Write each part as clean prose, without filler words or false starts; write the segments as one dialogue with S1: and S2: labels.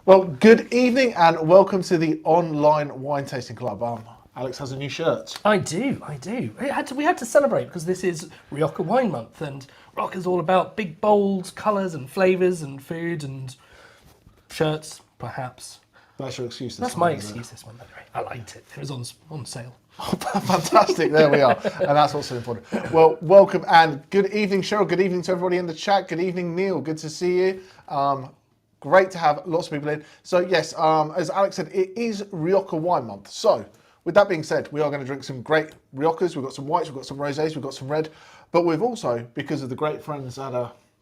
S1: Well, good evening and welcome to the online wine tasting club. Alex has a new shirt.
S2: I do. We had to celebrate because this is Rioja Wine Month, and Rioja is all about big, bold colours and flavours and food and shirts, perhaps.
S1: That's your excuse.
S2: That's my excuse this one, by the way. I liked it. It was on sale.
S1: Fantastic, there we are. And that's what's so important. Well, welcome and good evening, Cheryl. Good evening to everybody in the chat. Good evening, Neil. Good to see you. Great to have lots of people in. So yes, as Alex said, it is Rioja Wine Month. So with that being said, we are going to drink some great Riojas. We've got some whites, we've got some rosés, we've got some red. But we've also, because of the great friends at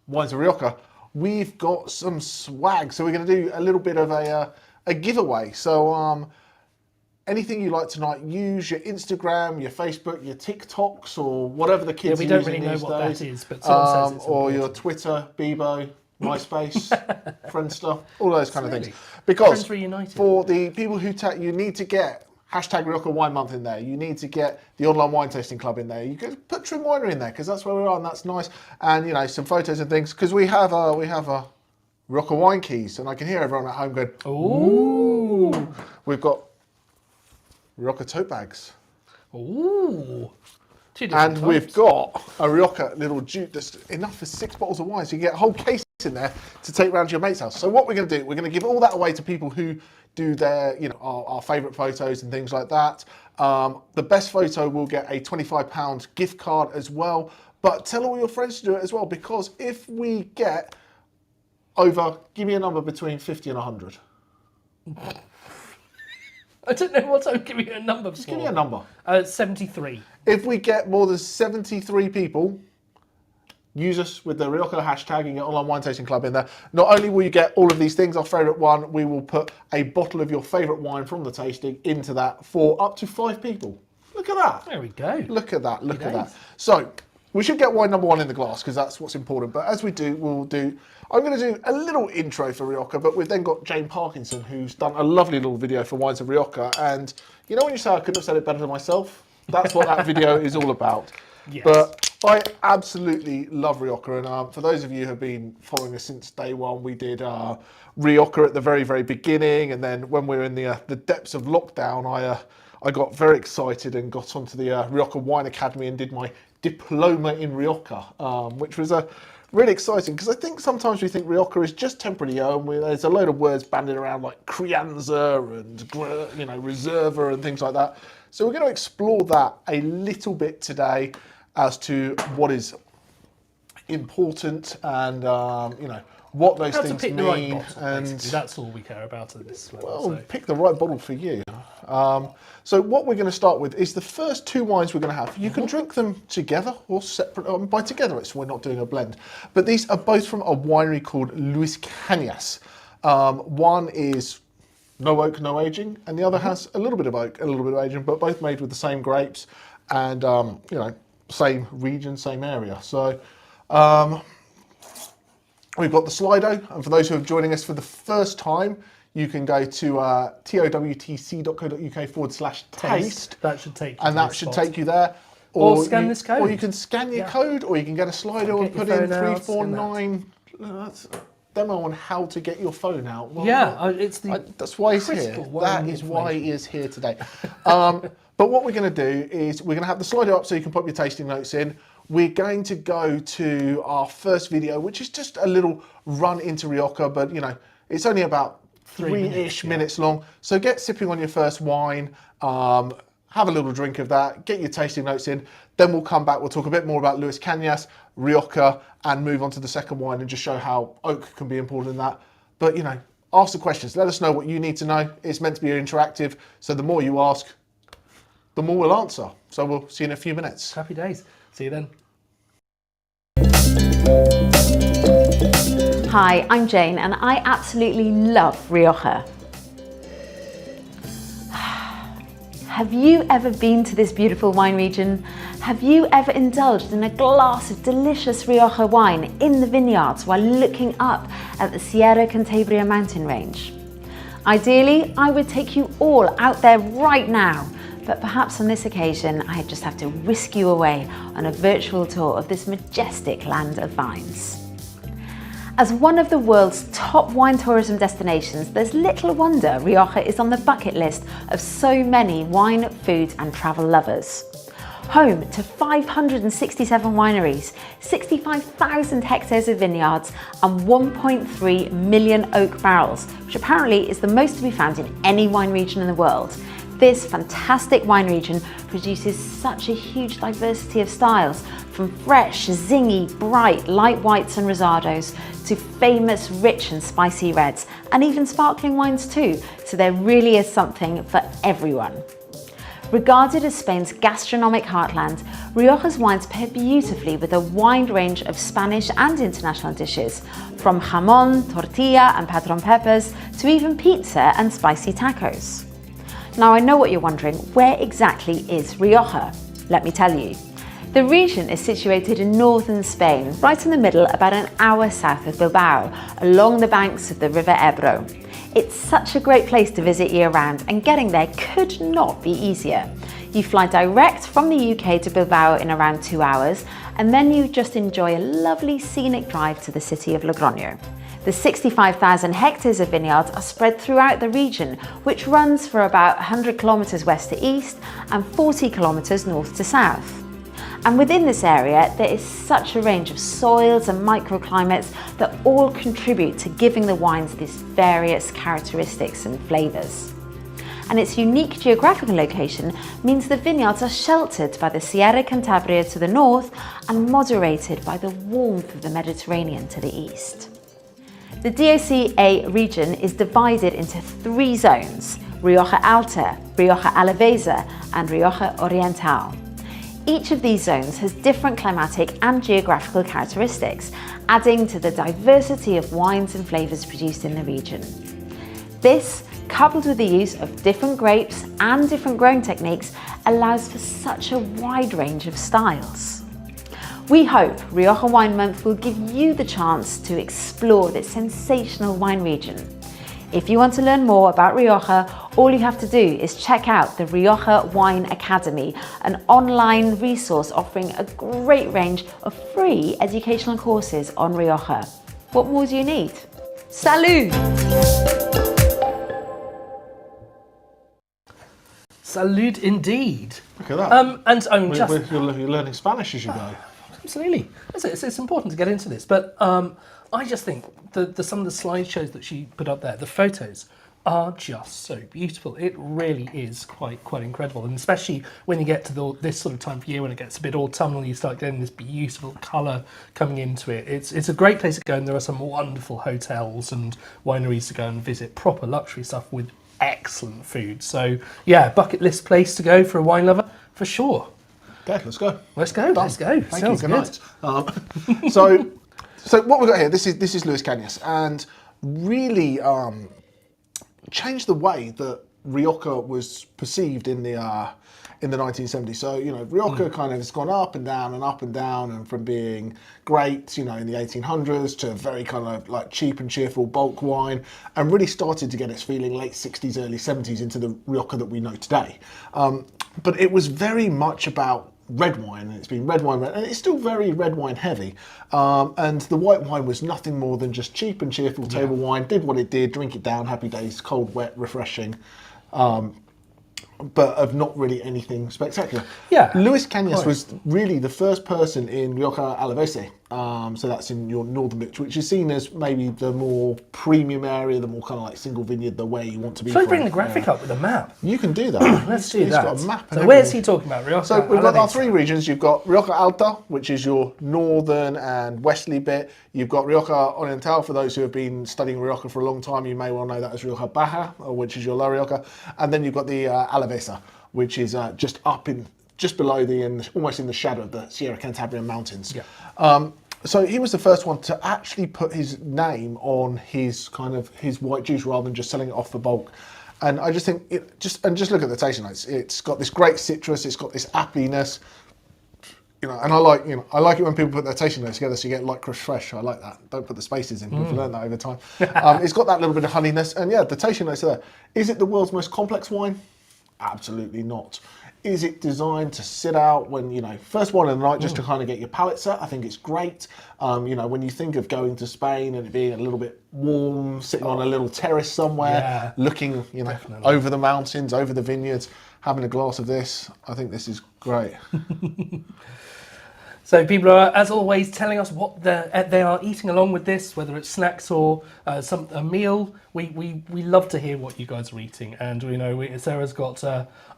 S1: Wines of Rioja, we've got some swag. So we're going to do a little bit of a giveaway. So anything you like tonight, use your Instagram, your Facebook, your TikToks, or whatever the kids are using these days.
S2: We don't really know what that is, but someone says it's
S1: or
S2: important.
S1: your Twitter, Bebo, MySpace, Friendster, all those kind of things. Because
S2: Friends Reunited.
S1: for the people who you need to get hashtag Rioja Wine Month in there. You need to get the online wine tasting club in there. You could put Trim Winery in there because that's where we are and that's nice. And you know, some photos and things because we have a Rioja wine keys and I can hear everyone at home going, ooh. We've got Rioja tote bags.
S2: Ooh.
S1: And we've got a Rioja little Duke that's enough for 6 bottles of wine. So you get a whole case in there to take round to your mate's house. So what we're going to do, we're going to give all that away to people who do their, you know, our favourite photos and things like that. The best photo will get a £25 gift card as well. But tell all your friends to do it as well, because if we get over, give me a number between 50 and 100.
S2: I don't know what I'm giving you a number for.
S1: Just give me a number.
S2: 73.
S1: If we get more than 73 people, use us with the Rioja hashtag and get Online Wine Tasting Club in there. Not only will you get all of these things, our favourite one, we will put a bottle of your favourite wine from the tasting into that for up to 5 people. Look at that.
S2: There we go.
S1: Look at that, look at that. So, we should get wine number 1 in the glass because that's what's important. But as we do, I'm going to do a little intro for Rioja, but we've then got Jane Parkinson, who's done a lovely little video for Wines of Rioja. And you know when you say I couldn't have said it better than myself? That's what that video is all about.
S2: Yes.
S1: But I absolutely love Rioja, and for those of you who have been following us since day one, we did Rioja at the very, very beginning, and then when we were in the depths of lockdown, I got very excited and got onto the Rioja Wine Academy and did my diploma in Rioja, which was really exciting because I think sometimes we think Rioja is just Tempranillo, and there's a load of words banded around like Crianza and Reserva and things like that. So we're going to explore that a little bit today as to what is important and you know what those things
S2: pick
S1: mean.
S2: the right bottle,
S1: and
S2: that's all we care about at this level.
S1: well, pick the right bottle for you. So what we're going to start with is the first 2 wines we're going to have. You can drink them together or separate. By together, it's we're not doing a blend. But these are both from a winery called Luis Cañas. One is no oak, no aging, and the other has a little bit of oak, a little bit of aging, but both made with the same grapes and you know, same region, same area. So we've got the Slido, and for those who are joining us for the first time, you can go to towtc.co.uk/taste.
S2: That should take you
S1: and
S2: to
S1: that
S2: this
S1: should
S2: spot.
S1: take you there.
S2: Or scan this code.
S1: Or you can scan your code, or you can get a Slido and
S2: Get your
S1: put in
S2: phone out,
S1: 349. That's a demo on how to get your phone out. Well,
S2: It's the
S1: that's why he's here.
S2: critical
S1: That
S2: one
S1: is why he is here today. But what we're going to do is we're going to have the Slido up so you can put your tasting notes in. We're going to go to our first video, which is just a little run into Rioja, but you know, it's only about 3-ish minutes long. So get sipping on your first wine, have a little drink of that, get your tasting notes in. Then we'll come back, we'll talk a bit more about Luis Cañas, Rioja, and move on to the second wine and just show how oak can be important in that. But you know, ask the questions. Let us know what you need to know. It's meant to be interactive, so the more you ask, the more we'll answer. So we'll see you in a few minutes.
S2: happy days. See you then.
S3: Hi, I'm Jane and I absolutely love Rioja. Have you ever been to this beautiful wine region? Have you ever indulged in a glass of delicious Rioja wine in the vineyards while looking up at the Sierra Cantabria mountain range? Ideally, I would take you all out there right now, but perhaps on this occasion, I just have to whisk you away on a virtual tour of this majestic land of vines. As one of the world's top wine tourism destinations, there's little wonder Rioja is on the bucket list of so many wine, food and travel lovers. Home to 567 wineries, 65,000 hectares of vineyards and 1.3 million oak barrels, which apparently is the most to be found in any wine region in the world. This fantastic wine region produces such a huge diversity of styles, from fresh, zingy, bright, light whites and rosados to famous, rich and spicy reds, and even sparkling wines too, so there really is something for everyone. Regarded as Spain's gastronomic heartland, Rioja's wines pair beautifully with a wide range of Spanish and international dishes, from jamón, tortilla and patron peppers to even pizza and spicy tacos. Now I know what you're wondering, where exactly is Rioja? Let me tell you. The region is situated in northern Spain, right in the middle, about an hour south of Bilbao, along the banks of the River Ebro. It's such a great place to visit year-round, and getting there could not be easier. You fly direct from the UK to Bilbao in around 2 hours, and then you just enjoy a lovely scenic drive to the city of Logroño. The 65,000 hectares of vineyards are spread throughout the region, which runs for about 100 kilometres west to east and 40 kilometres north to south. And within this area, there is such a range of soils and microclimates that all contribute to giving the wines these various characteristics and flavours. And its unique geographical location means the vineyards are sheltered by the Sierra Cantabria to the north and moderated by the warmth of the Mediterranean to the east. The DOCA region is divided into 3 zones: Rioja Alta, Rioja Alavesa and Rioja Oriental. Each of these zones has different climatic and geographical characteristics, adding to the diversity of wines and flavours produced in the region. This, coupled with the use of different grapes and different growing techniques, allows for such a wide range of styles. We hope Rioja Wine Month will give you the chance to explore this sensational wine region. If you want to learn more about Rioja, all you have to do is check out the Rioja Wine Academy, an online resource offering a great range of free educational courses on Rioja. What more do you need? Salud!
S2: Salud indeed.
S1: Look at that.
S2: And I mean, just
S1: You're learning Spanish as you go.
S2: absolutely, it's important to get into this. But I just think some of the slideshows that she put up there, the photos, are just so beautiful. It really is quite incredible, and especially when you get to this sort of time of year when it gets a bit autumnal, you start getting this beautiful colour coming into it. It's a great place to go, and there are some wonderful hotels and wineries to go and visit, proper luxury stuff with excellent food. So yeah, bucket list place to go for a wine lover for sure.
S1: Okay, let's go.
S2: Let's go.
S1: Done.
S2: Let's go.
S1: Thank
S2: Sounds
S1: you.
S2: good.
S1: Night. So what we've got here, this is Luis Cañas, and really changed the way that Rioja was perceived in the 1970s. So, you know, Rioja kind of has gone up and down and up and down, and from being great, you know, in the 1800s to very kind of like cheap and cheerful bulk wine, and really started to get its feeling late 60s, early 70s into the Rioja that we know today. But it was very much about red wine, and it's been red wine, and it's still very red wine heavy. And the white wine was nothing more than just cheap and cheerful table wine, did what it did, drink it down, happy days, cold, wet, refreshing. But of not really anything spectacular.
S2: Yeah.
S1: Luis Cañas was really the first person in Rioja Alavesa, so that's in your northern bit, which is seen as maybe the more premium area, the more kind of like single vineyard, the way you want to be.
S2: Shall I
S1: from.
S2: bring the graphic up with a map?
S1: You can do that.
S2: Let's do
S1: He's
S2: that.
S1: got a map and
S2: So where's
S1: everything.
S2: he talking about? Rioja?
S1: So we've got our
S2: Alavesa.
S1: 3 regions. You've got Rioja Alta, which is your northern and westerly bit. You've got Rioja Oriental. For those who have been studying Rioja for a long time, you may well know that as Rioja Baja, which is your lower Rioja. And then you've got the Alavesa, which is just below almost in the shadow of the Sierra Cantabrian Mountains.
S2: Yeah.
S1: So he was the first one to actually put his name on his white juice rather than just selling it off for bulk. And I just think just look at the tasting notes. It's got this great citrus. It's got this appliness. You know, and I like it when people put their tasting notes together so you get light crush fresh. I like that. Don't put the spaces in. We've learned that over time. It's got that little bit of honeyness, and yeah, the tasting notes are there. Is it the world's most complex wine? Absolutely not. Is it designed to sit out when, first one of the night just to kind of get your palate set? I think it's great. When you think of going to Spain and it being a little bit warm, sitting on a little terrace somewhere, looking, over the mountains, over the vineyards, having a glass of this, I think this is great.
S2: So people are, as always, telling us what they are eating along with this, whether it's snacks or a meal. We love to hear what you guys are eating, and Sarah's got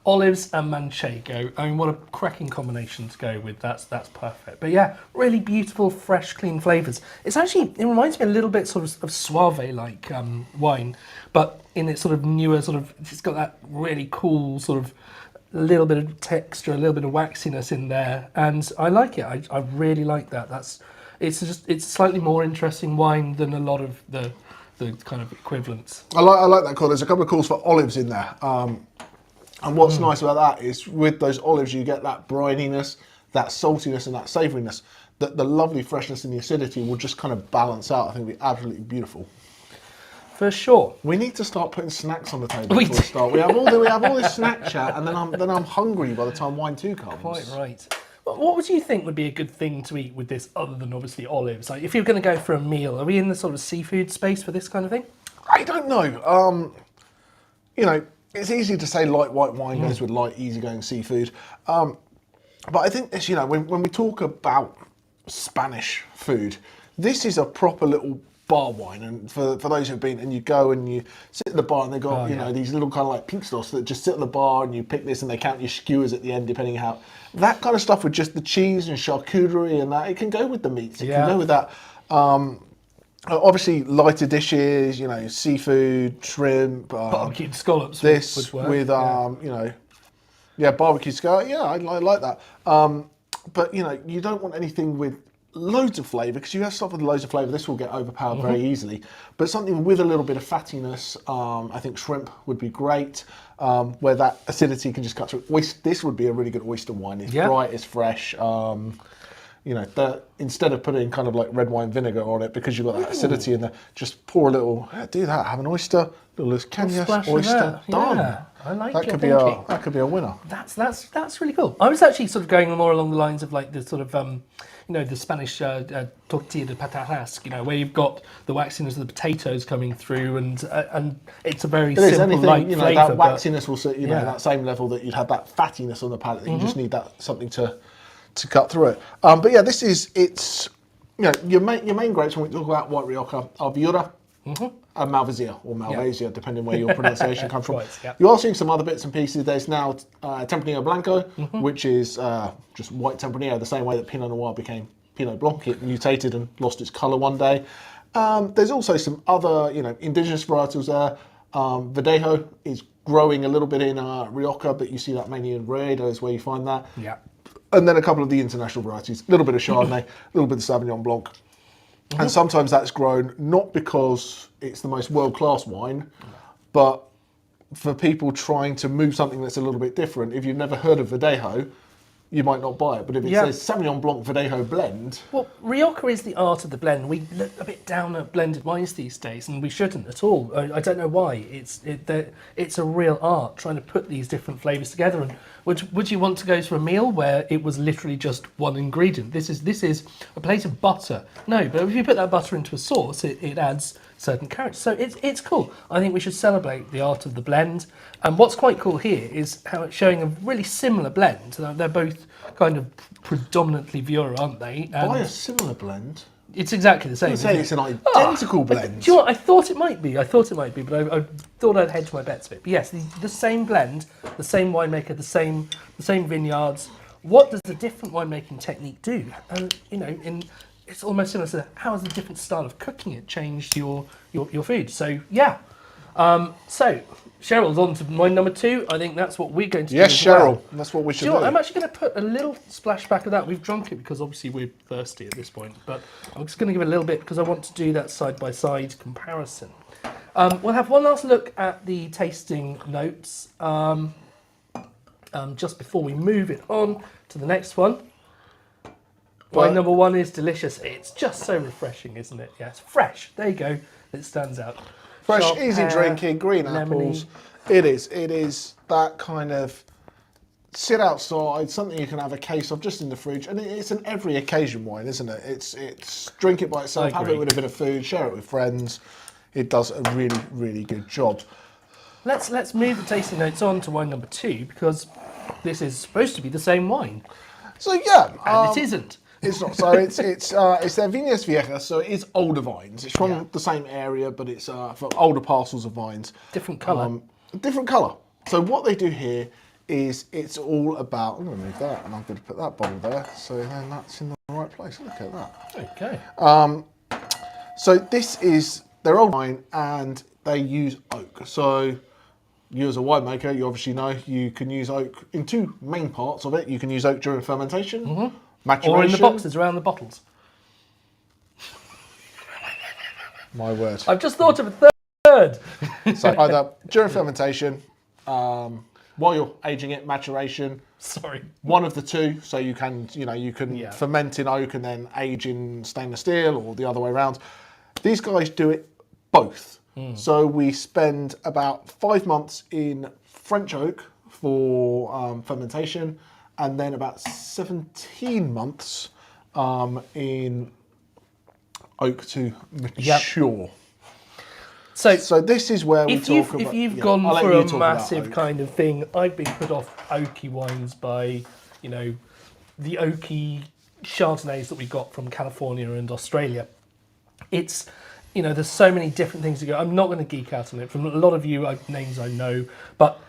S2: olives and manchego. I mean, what a cracking combination to go with. That's perfect. But yeah, really beautiful, fresh, clean flavours. It reminds me a little bit sort of Soave-like wine, but in its sort of newer it's got that really cool sort of a little bit of texture, a little bit of waxiness in there, and I like it. I really like that. It's slightly more interesting wine than a lot of the kind of equivalents.
S1: I like that call. There's a couple of calls for olives in there, and what's nice about that is with those olives you get that brininess, that saltiness, and that savouriness. That the lovely freshness and the acidity will just kind of balance out. I think it'll be absolutely beautiful.
S2: For sure.
S1: We need to start putting snacks on the table before we start. We have all this snack chat, and then I'm hungry by the time wine 2 comes.
S2: Quite right. What would you think would be a good thing to eat with this, other than obviously olives? Like, if you're going to go for a meal, are we in the sort of seafood space for this kind of thing?
S1: I don't know. It's easy to say light white wine goes with light, easygoing seafood, but I think this, when we talk about Spanish food, this is a proper little bar wine, and for those who've been, and you go and you sit at the bar and they've got these little kind of like pink sauce that just sit at the bar, and you pick this and they count your skewers at the end depending how that kind of stuff with just the cheese and charcuterie and that, it can go with the meats, it can go with that. Obviously lighter dishes, seafood, shrimp,
S2: barbecued scallops
S1: this
S2: would work.
S1: With barbecued scallops, I like that, but you don't want anything with loads of flavour, because you have stuff with loads of flavour, this will get overpowered very easily. But something with a little bit of fattiness, I think shrimp would be great, where that acidity can just cut through. This would be a really good oyster wine. It's bright, it's fresh. Instead of putting kind of like red wine vinegar on it, because you've got that acidity in there, just pour a little, do that, have an oyster, little canyas, oyster, done.
S2: Yeah, I like
S1: that. Could be a winner.
S2: That's really cool. I was actually sort of going more along the lines of like the sort of the Spanish tortilla de patatas, where you've got the waxiness of the potatoes coming through, and it's a very simple light flavour.
S1: That waxiness will sit, that same level that you'd have that fattiness on the palate. You just need that something to cut through it. But yeah, it's your main grapes when we talk about white Rioja are Viura and Malvasia, or Malvasia, depending where your pronunciation comes from.
S2: Right, yeah.
S1: You are seeing some other bits and pieces. There's now Tempranillo Blanco, which is just white Tempranillo, the same way that Pinot Noir became Pinot Blanc. It mutated and lost its colour one day. There's also some other, indigenous varietals there. Verdejo is growing a little bit in Rioja, but you see that mainly in Rioja is where you find that.
S2: Yeah.
S1: And then a couple of the international varieties, a little bit of Chardonnay, a little bit of Sauvignon Blanc. And sometimes that's grown not because it's the most world-class wine, but for people trying to move something that's a little bit different. If you've never heard of Verdejo, you might not buy it. But if it says Sauvignon Blanc Verdejo blend... Well,
S2: Rioja is the art of the blend. We look a bit down at blended wines these days, and we shouldn't at all. I don't know why. It's a real art trying to put these different flavours together. And would you want to go to a meal where it was literally just one ingredient? This is a plate of butter. No, but if you put that butter into a sauce, it adds certain character. So it's cool. I think we should celebrate the art of the blend. And what's quite cool here is how it's showing a really similar blend. They're both kind of predominantly Viura, aren't they? And
S1: buy a similar blend.
S2: It's exactly the same.
S1: I'm saying it's an identical blend.
S2: Do you know what? I thought it might be, but I thought I'd hedge my bets a bit. But yes, the same blend, the same winemaker, the same vineyards. What does the different winemaking technique do? It's almost similar to how has the different style of cooking it changed your food? So yeah. So Cheryl's on to wine number 2. I think that's what we're going to do.
S1: Yes,
S2: as
S1: Cheryl.
S2: well.
S1: That's what we should
S2: Do you
S1: do.
S2: know what? I'm actually going to put a little splashback of that. We've drunk it because obviously we're thirsty at this point, but I'm just going to give it a little bit because I want to do that side-by-side comparison. We'll have one last look at the tasting notes just before we move it on to the next one. Wine number 1 is delicious. It's just so refreshing, isn't it? Yeah, it's fresh. There you go. It stands out.
S1: Fresh,
S2: Sharp
S1: easy
S2: pear,
S1: drinking, green
S2: lemony.
S1: apples. It is that kind of sit outside, something you can have a case of just in the fridge, and it's an every occasion wine, isn't it? It's drink it by itself, have it with a bit of food, share it with friends. It does a really, really good job.
S2: Let's move the tasting notes on to wine number 2, because this is supposed to be the same wine,
S1: So yeah,
S2: and it isn't.
S1: It's not. So it's their Viñas Viejas, so it is older vines. It's from the same area, but it's for older parcels of vines.
S2: Different colour.
S1: Different colour. So what they do here is it's all about. I'm going to move that, and I'm going to put that bottle there, so then that's in the right place. Look at that.
S2: Okay.
S1: So this is their old wine, and they use oak. So you as a winemaker, you obviously know you can use oak in two main parts of it. You can use oak during fermentation, maturation,
S2: Or in the boxes around the bottles.
S1: My word.
S2: I've just thought of a third.
S1: So either during fermentation, while you're aging it, maturation.
S2: Sorry.
S1: One of the two. So you can ferment in oak and then age in stainless steel, or the other way around. These guys do it both. So we spend about 5 months in French oak for fermentation, and then about 17 months in oak to mature. So this is where we talk about.
S2: If you've gone for a massive kind of thing, I've been put off oaky wines by, the oaky Chardonnays that we got from California and Australia. It's, there's so many different things to go. I'm not going to geek out on it. From a lot of you, names I know, but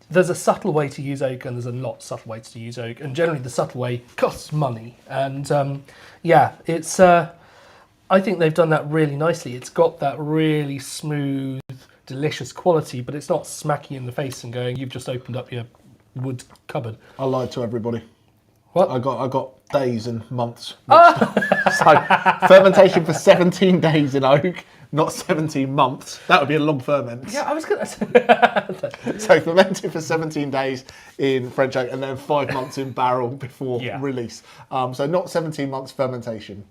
S2: there's a subtle way to use oak, and there's a not subtle way to use oak, and generally the subtle way costs money. And it's. I think they've done that really nicely. It's got that really smooth, delicious quality, but it's not smacking you in the face and going, "You've just opened up your wood cupboard."
S1: I lied to everybody.
S2: What?
S1: I got days and months. So fermentation for 17 days in oak, not 17 months. That would be a long ferment.
S2: Yeah, I was going to.
S1: So fermented for 17 days in French oak, and then 5 months in barrel before release. So not 17 months fermentation.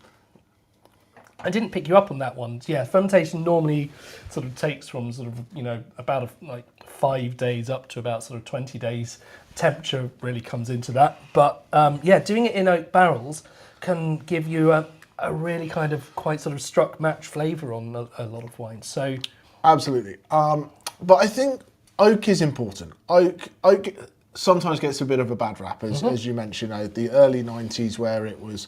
S2: I didn't pick you up on that one. Yeah, fermentation normally sort of takes from about 5 days up to about 20 days. Temperature really comes into that. But doing it in oak barrels can give you a really kind of quite sort of struck match flavour on a lot of wines. So
S1: absolutely. But I think oak is important. Oak sometimes gets a bit of a bad rap, as you mentioned, the early 90s where it was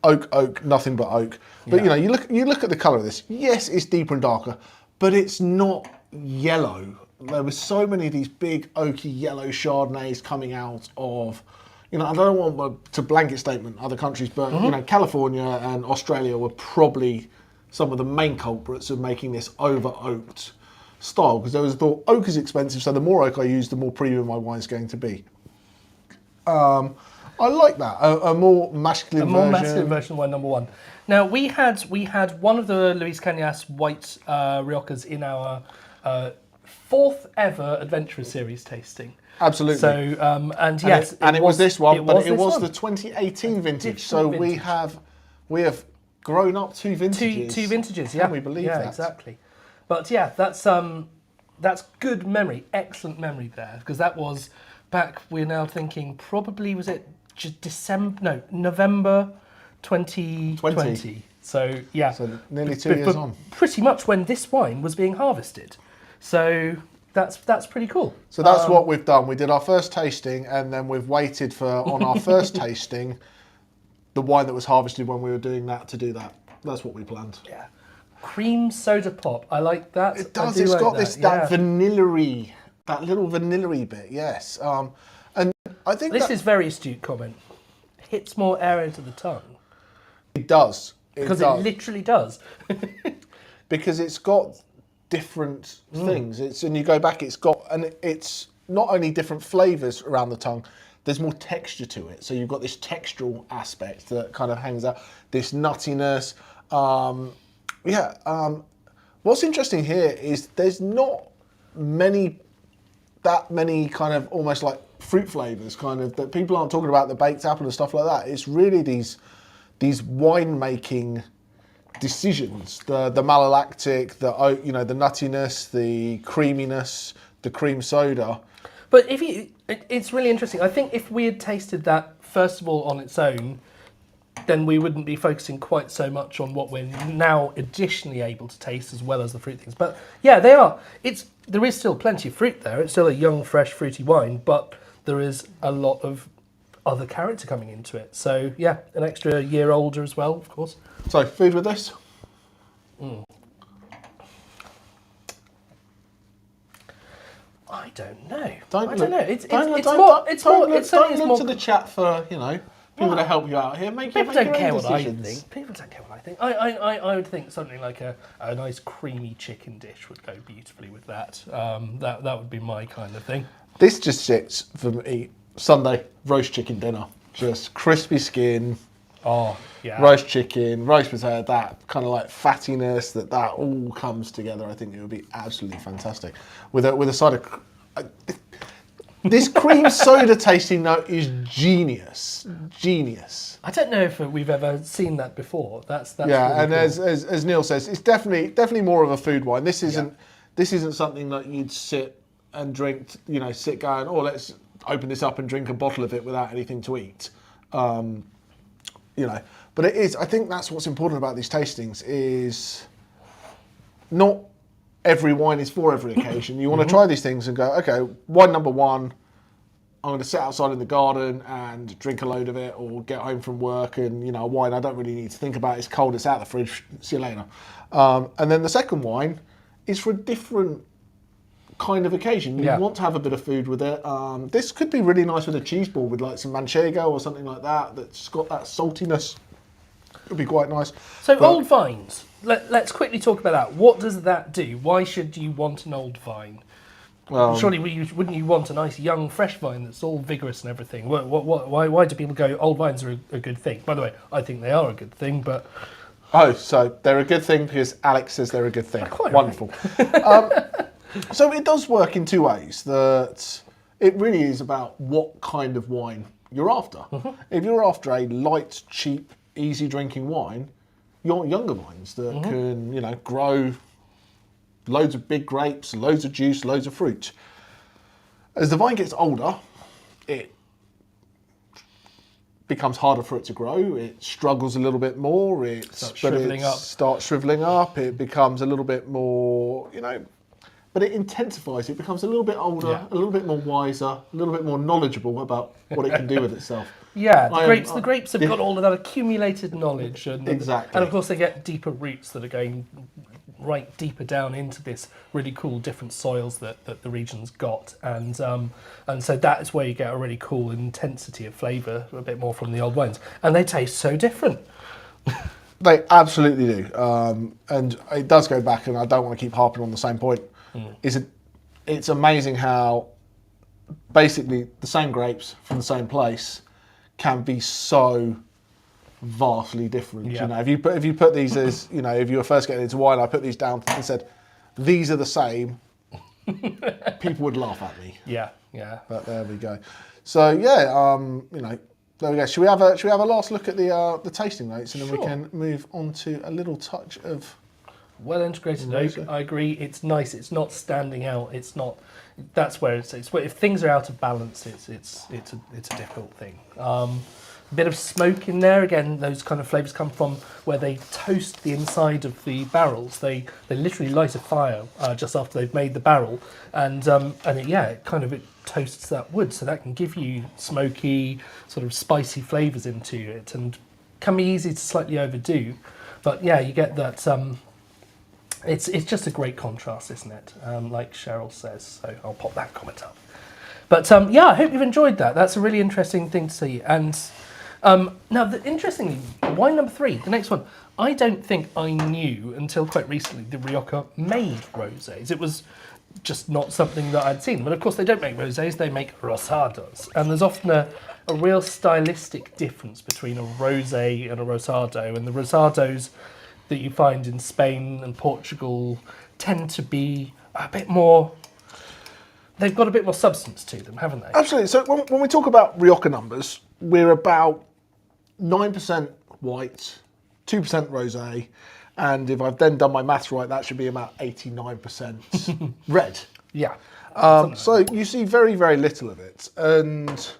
S1: oak, nothing but oak. But you look at the colour of this. Yes, it's deeper and darker, but it's not yellow. There were so many of these big oaky yellow Chardonnays coming out of, I don't want to blanket statement other countries, but California and Australia were probably some of the main culprits of making this over oaked style, because there was thought oak is expensive, so the more oak I use, the more premium my wine's going to be. I like that. A more masculine version.
S2: A more masculine version of wine number 1. Now we had one of the Luis Cañas white Riojas in our 4th ever Adventurer Series tasting.
S1: Absolutely.
S2: So
S1: it was this one, but it was
S2: one.
S1: the 2018 vintage. So we have grown up 2 vintages.
S2: Two vintages. Yeah,
S1: Can we believe that?
S2: Yeah, exactly. But that's good memory, excellent memory there, because that was back. We're now thinking probably was it November 2020. So
S1: nearly 2 years on.
S2: Pretty much when this wine was being harvested. So that's pretty cool.
S1: So that's what we've done. We did our first tasting, and then we've waited on our first tasting, the wine that was harvested when we were doing that to do that. That's what we planned.
S2: Yeah. Cream soda pop. I like that.
S1: It does. It's got that vanilla-y, that little vanilla-y bit. Yes. And I think
S2: this is very astute comment. Hits more air into the tongue.
S1: It does.
S2: Because it literally does.
S1: Because it's got different things. And you go back, it's not only different flavours around the tongue, there's more texture to it. So you've got this textural aspect that kind of hangs out, this nuttiness. What's interesting here is there's not that many kind of almost like fruit flavours kind of that people aren't talking about, the baked apple and stuff like that. It's really these winemaking decisions, the malolactic, the nuttiness, the creaminess, the cream soda.
S2: But if It's really interesting. I think if we had tasted that first of all on its own, then we wouldn't be focusing quite so much on what we're now additionally able to taste as well as the fruit things. But yeah, they are. There is still plenty of fruit there. It's still a young, fresh, fruity wine, but there is a lot of other character coming into it. So yeah, an extra year older as well, of course.
S1: So, food with this?
S2: I don't know. I
S1: Don't
S2: don't know.
S1: look-
S2: It's
S1: don't
S2: more.
S1: look-
S2: It's more.
S1: Don't
S2: Certainly is
S1: look
S2: more.
S1: to the chat for, you know, people to help you out here.
S2: People don't care what I
S1: decisions.
S2: think. People don't care what I think. I would think something like a nice creamy chicken dish would go beautifully with that. That would be my kind of thing.
S1: This just sits for me Sunday roast chicken dinner. Just crispy skin,
S2: Oh yeah.
S1: roast chicken, roast potato, that kind of like fattiness, that all comes together. I think it would be absolutely fantastic with a side of. This cream soda tasting note is genius.
S2: I don't know if we've ever seen that before. That's
S1: Yeah,
S2: really
S1: and
S2: cool.
S1: as Neil says, it's definitely more of a food wine. This isn't something that you'd sit and drink. You know, sit going, oh, let's open this up and drink a bottle of it without anything to eat. You know, but it is. I think that's what's important about these tastings is not every wine is for every occasion. You want to try these things and go, okay, wine number one, I'm going to sit outside in the garden and drink a load of it, or get home from work and, you know, a wine I don't really need to think about. It's cold, it's out of the fridge, see you later. And then the second wine is for a different kind of occasion. You want to have a bit of food with it. This could be really nice with a cheese ball with like some manchego or something like that that's got that saltiness. It would be quite nice.
S2: So old vines. Let's quickly talk about that. What does that do? Why should you want an old vine? Surely wouldn't you want a nice young fresh vine that's all vigorous and everything? Why do people go, old vines are a good thing? By the way, I think they are a good thing, but...
S1: Oh, so they're a good thing because Alex says they're a good thing.
S2: Quite
S1: Wonderful. So it does work in two ways. That it really is about what kind of wine you're after. If you're after a light, cheap, easy drinking wine, you want younger vines that can, you know, grow loads of big grapes, loads of juice, loads of fruit. As the vine gets older, it becomes harder for it to grow. It struggles a little bit more. Starts shriveling up. It becomes a little bit more, you know, but it intensifies. It becomes a little bit older, a little bit more wiser, a little bit more knowledgeable about what it can do with itself.
S2: Yeah, the grapes have got all of that accumulated knowledge, and
S1: Exactly.
S2: and of course they get deeper roots that are going right deeper down into this really cool different soils that the region's got, and so that is where you get a really cool intensity of flavour, a bit more from the old wines, and they taste so different.
S1: They absolutely do, and it does go back, and I don't want to keep harping on the same point. It's amazing how basically the same grapes from the same place can be so vastly different.
S2: Yeah.
S1: You know, if you put these as, you know, if you were first getting into wine, I put these down and said these are the same, people would laugh at me.
S2: Yeah.
S1: But there we go. So yeah, you know, there we go. Should we have a last look at the tasting notes, and then we can move on to a little touch of
S2: well integrated oak. I agree. It's nice. It's not standing out. It's not. That's where it's where if things are out of balance, it's a difficult thing. A bit of smoke in there again. Those kind of flavours come from where they toast the inside of the barrels. They literally light a fire just after they've made the barrel, and it kind of toasts that wood, so that can give you smoky, sort of spicy flavours into it, and can be easy to slightly overdo. But yeah, you get that. It's just a great contrast, isn't it? Like Cheryl says. So I'll pop that comment up. But yeah, I hope you've enjoyed that. That's a really interesting thing to see. And now, interestingly, wine number 3, the next one, I don't think I knew until quite recently that Rioja made rosés. It was just not something that I'd seen. But of course, they don't make rosés, they make rosados. And there's often a real stylistic difference between a rosé and a rosado. And the rosados that you find in Spain and Portugal tend to be a bit more, they've got a bit more substance to them, haven't they?
S1: Absolutely. So when we talk about Rioja numbers, we're about 9% white, 2% rosé, and if I've then done my maths right, that should be about 89% red.
S2: Yeah.
S1: So you see very, very little of it. And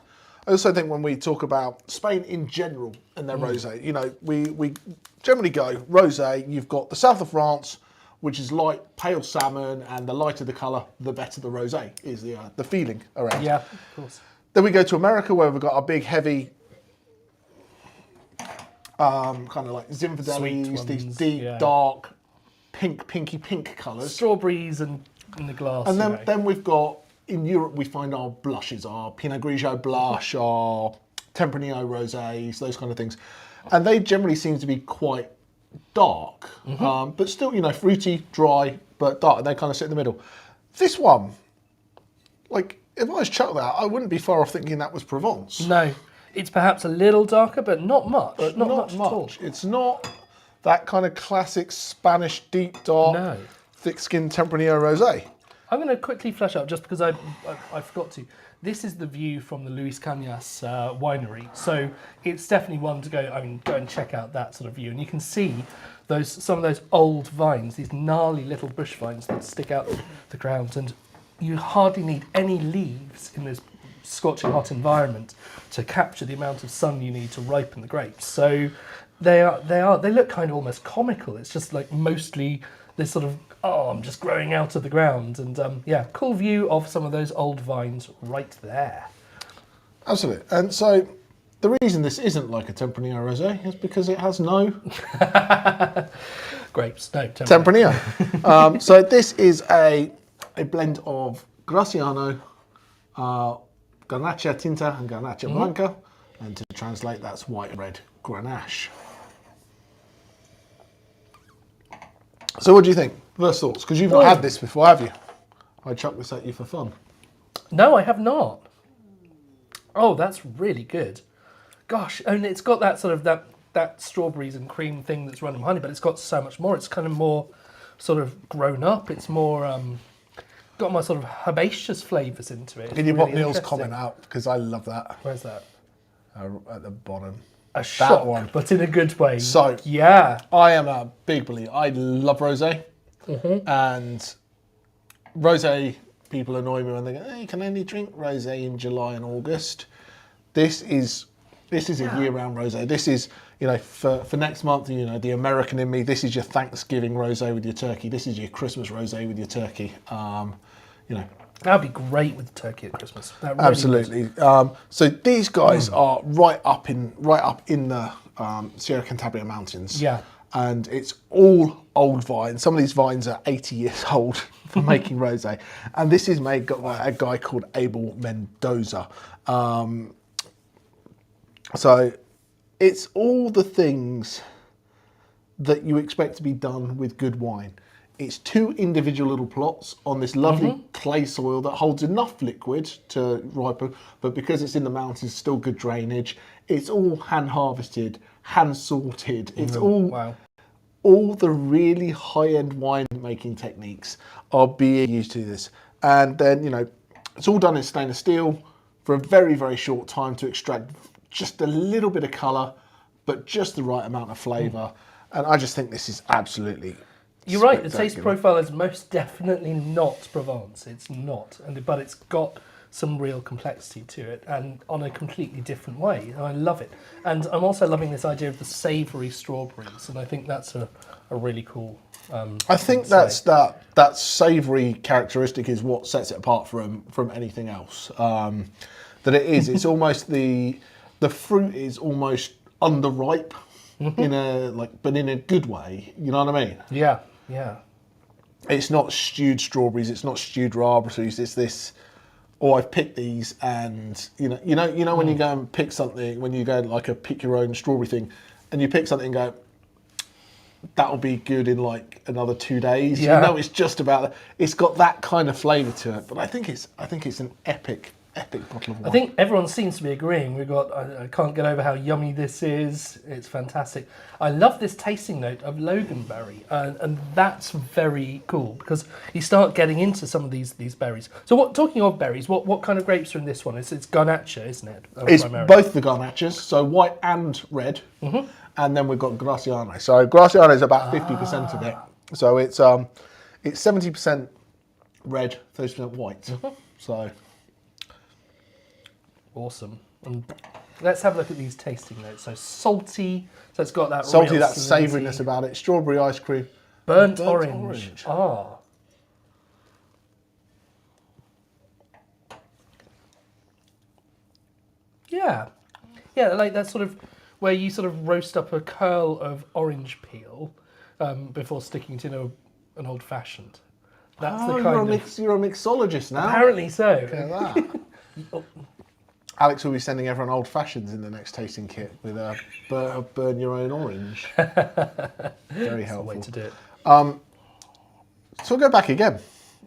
S1: I also think when we talk about Spain in general and their rosé, you know, we generally go rosé. You've got the south of France, which is light, pale salmon, and the lighter the colour, the better the rosé is the feeling around.
S2: Yeah, of course.
S1: Then we go to America, where we've got our big, heavy, kind of like Zinfandels, these
S2: ones,
S1: deep,
S2: yeah.
S1: dark, pinky pink colours.
S2: Strawberries and in the glass.
S1: And
S2: you know.
S1: then we've got, in Europe, we find our blushes, our Pinot Grigio blush, our Tempranillo rosés, those kind of things. And they generally seem to be quite dark, but still, you know, fruity, dry, but dark. And they kind of sit in the middle. This one, like, if I was chucked that, I wouldn't be far off thinking that was Provence.
S2: No, it's perhaps a little darker, but not much.
S1: But
S2: not much at all.
S1: It's not that kind of classic Spanish deep dark,
S2: No.
S1: thick-skinned Tempranillo rosé.
S2: I'm going to quickly flesh up just because I forgot to. This is the view from the Luis Cañas winery, so it's definitely one to go. I mean, go and check out that sort of view, and you can see some of those old vines, these gnarly little bush vines that stick out the ground, and you hardly need any leaves in this scorching hot environment to capture the amount of sun you need to ripen the grapes. So they look kind of almost comical. It's just like mostly this sort of arm just growing out of the ground, and yeah, cool view of some of those old vines right there.
S1: Absolutely. And so the reason this isn't like a Tempranillo rosé is because it has no
S2: Grapes, no
S1: Tempranillo. So this is a blend of Graciano, Garnacha Tinta and Garnacha Blanca, and to translate, that's white and red Grenache. So what do you think? First thoughts, because you've not had this before, have you? I chucked this at you for fun.
S2: No, I have not. Oh, that's really good. Gosh, and it's got that sort of that strawberries and cream thing that's run in honey, but it's got so much more. It's kind of more sort of grown up. It's more got my sort of herbaceous flavours into it.
S1: Can you
S2: Really
S1: pop Neil's
S2: interesting.
S1: comment out? Because I love that.
S2: Where's that?
S1: At the bottom.
S2: A shock,
S1: one.
S2: but in a good way.
S1: So,
S2: yeah.
S1: I am a big believer. I love rosé. And rosé people annoy me when they go, "Hey, you can only drink rosé in July and August." This is a year-round rosé. This is, you know, for next month, you know, the American in me, this is your Thanksgiving rosé with your turkey. This is your Christmas rosé with your turkey. You know,
S2: That'd be great with turkey at Christmas. That really
S1: absolutely. So these guys are right up in the Sierra Cantabria Mountains.
S2: Yeah.
S1: And it's all old vines. Some of these vines are 80 years old for making rosé. And this is made by a guy called Abel Mendoza. So it's all the things that you expect to be done with good wine. It's two individual little plots on this lovely clay soil that holds enough liquid to ripen, but because it's in the mountains, still good drainage. It's all hand harvested, hand sorted. It's all the really high-end wine making techniques are being used to this. And then, you know, it's all done in stainless steel for a very, very short time to extract just a little bit of colour, but just the right amount of flavour. And I just think this is absolutely
S2: You're right, the taste
S1: spectacular.
S2: profile is most definitely not Provence. It's not, but it's got some real complexity to it and on a completely different way. And I love it. And I'm also loving this idea of the savoury strawberries, and I think that's a really cool
S1: I think that's that savoury characteristic is what sets it apart from anything else. That it's almost the fruit is almost underripe in a good way. You know what I mean?
S2: Yeah, yeah.
S1: It's not stewed strawberries. It's not stewed raspberries. It's this. Oh, I've picked these, and you know when you go and pick something, when you go like a pick your own strawberry thing, and you pick something and go, that'll be good in like another 2 days.
S2: Yeah.
S1: You know, it's just about that. It's got that kind of flavour to it. But I think it's an epic bottle of wine.
S2: I think everyone seems to be agreeing. I can't get over how yummy this is. It's fantastic. I love this tasting note of loganberry, and that's very cool because you start getting into some of these berries. So, talking of berries, what kind of grapes are in this one? It's Garnacha, isn't it?
S1: It's
S2: primarily?
S1: both the Garnachas, so white and red, and then we've got Graciano. So Graciano is about 50% of it. So it's 70% red, 30% white. So
S2: Awesome. And let's have a look at these tasting notes. So salty, so it's got that
S1: salty,
S2: real
S1: that
S2: salinity.
S1: savouriness about it. Strawberry ice cream.
S2: Burnt orange. Ah. Yeah. Yeah, like that sort of where you sort of roast up a curl of orange peel before sticking it in an old fashioned. That's the kind of.
S1: You're a mixologist now.
S2: Apparently so.
S1: Look at that. Alex will be sending everyone old fashions in the next tasting kit with a burn your own orange. Very helpful.
S2: Way to do it.
S1: So we'll go back again,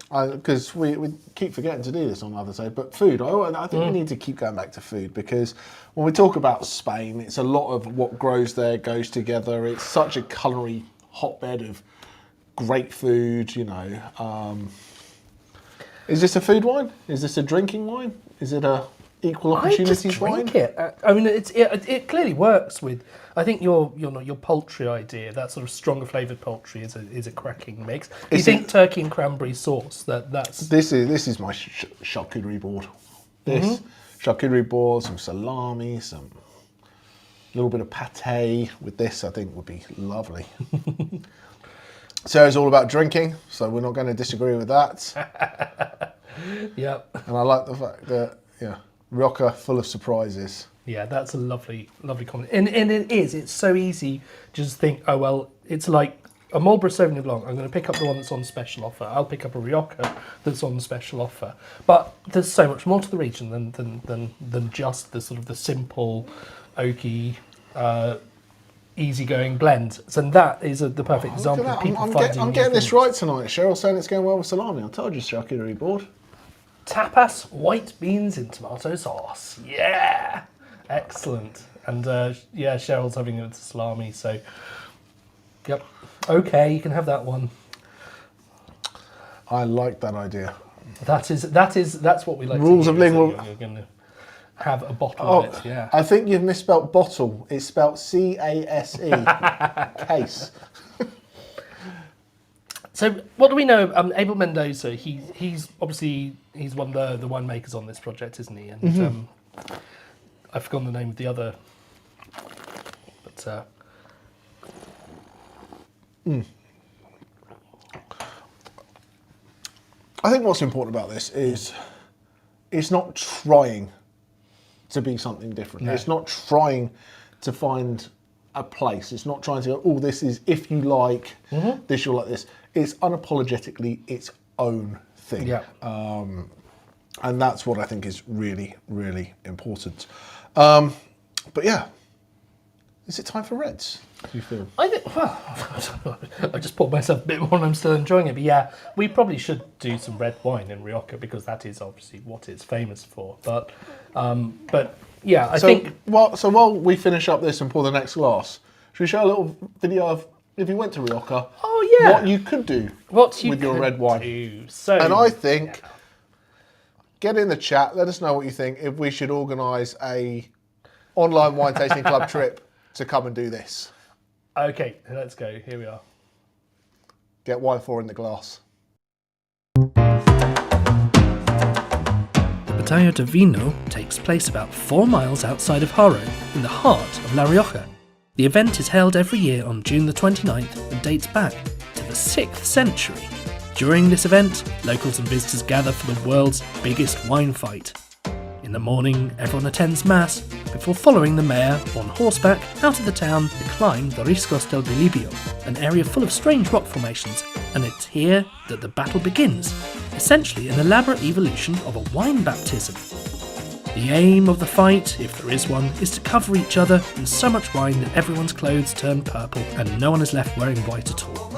S1: because we keep forgetting to do this on the other side. But food, I think we need to keep going back to food, because when we talk about Spain, it's a lot of what grows there goes together. It's such a culinary hotbed of great food, you know. Is this a food wine? Is this a drinking wine? Is it a equal opportunities wine?
S2: Drink it. I mean, it clearly works with. I think your poultry idea, that sort of stronger flavoured poultry, is a cracking mix. You think turkey and cranberry sauce? That's
S1: this is my charcuterie board. This charcuterie board, some salami, some little bit of pate with this. I think would be lovely. Sarah's all about drinking, so we're not going to disagree with that.
S2: Yep.
S1: And I like the fact that Rioja full of surprises.
S2: Yeah, that's a lovely comment. And it is. It's so easy to just think, oh, well, it's like a Marlborough Sauvignon Blanc. I'm going to pick up the one that's on special offer. I'll pick up a Rioja that's on special offer. But there's so much more to the region than just the sort of the simple, oaky, easygoing blend. So that is the perfect example of people finding
S1: I'm getting this right tonight. Cheryl's saying it's going well with salami. I told you, charcuterie board.
S2: Tapas, white beans in tomato sauce. Yeah! Excellent. And Cheryl's having it with salami, so yep. Okay, you can have that one.
S1: I like that idea.
S2: That's what we like
S1: Rules
S2: to
S1: of
S2: hear,
S1: lingual.
S2: so you're going to have a bottle of it, yeah.
S1: I think you've misspelt bottle. It's spelt CASE. Case.
S2: So what do we know? Abel Mendoza, he's obviously one of the winemakers on this project, isn't he? And I've forgotten the name of the other, but
S1: I think what's important about this is it's not trying to be something different.
S2: No.
S1: It's not trying to find a place. It's not trying to go, oh, this is, if you like this, you'll like this. It's unapologetically its own thing.
S2: Yeah.
S1: And that's what I think is really, really important. But yeah, is it time for reds, do you feel?
S2: I think, well, I just poured myself a bit more and I'm still enjoying it. But yeah, we probably should do some red wine in Rioja because that is obviously what it's famous for. But yeah, I think...
S1: So while we finish up this and pour the next glass, should we show a little video of if you went to Rioja, what you could do with your red wine?
S2: So,
S1: and I think, get in the chat, let us know what you think, if we should organise a online wine tasting club trip to come and do this.
S2: Okay, let's go. Here we are.
S1: Get wine 4 in the glass.
S2: The Batalla de Vino takes place about 4 miles outside of Haro, in the heart of La Rioja. The event is held every year on June the 29th and dates back to the 6th century. During this event, locals and visitors gather for the world's biggest wine fight. In the morning, everyone attends Mass before following the mayor on horseback out of the town to climb the Riscos del Bilibio, an area full of strange rock formations, and it's here that the battle begins, essentially an elaborate evolution of a wine baptism. The aim of the fight, if there is one, is to cover each other in so much wine that everyone's clothes turn purple and no one is left wearing white at all.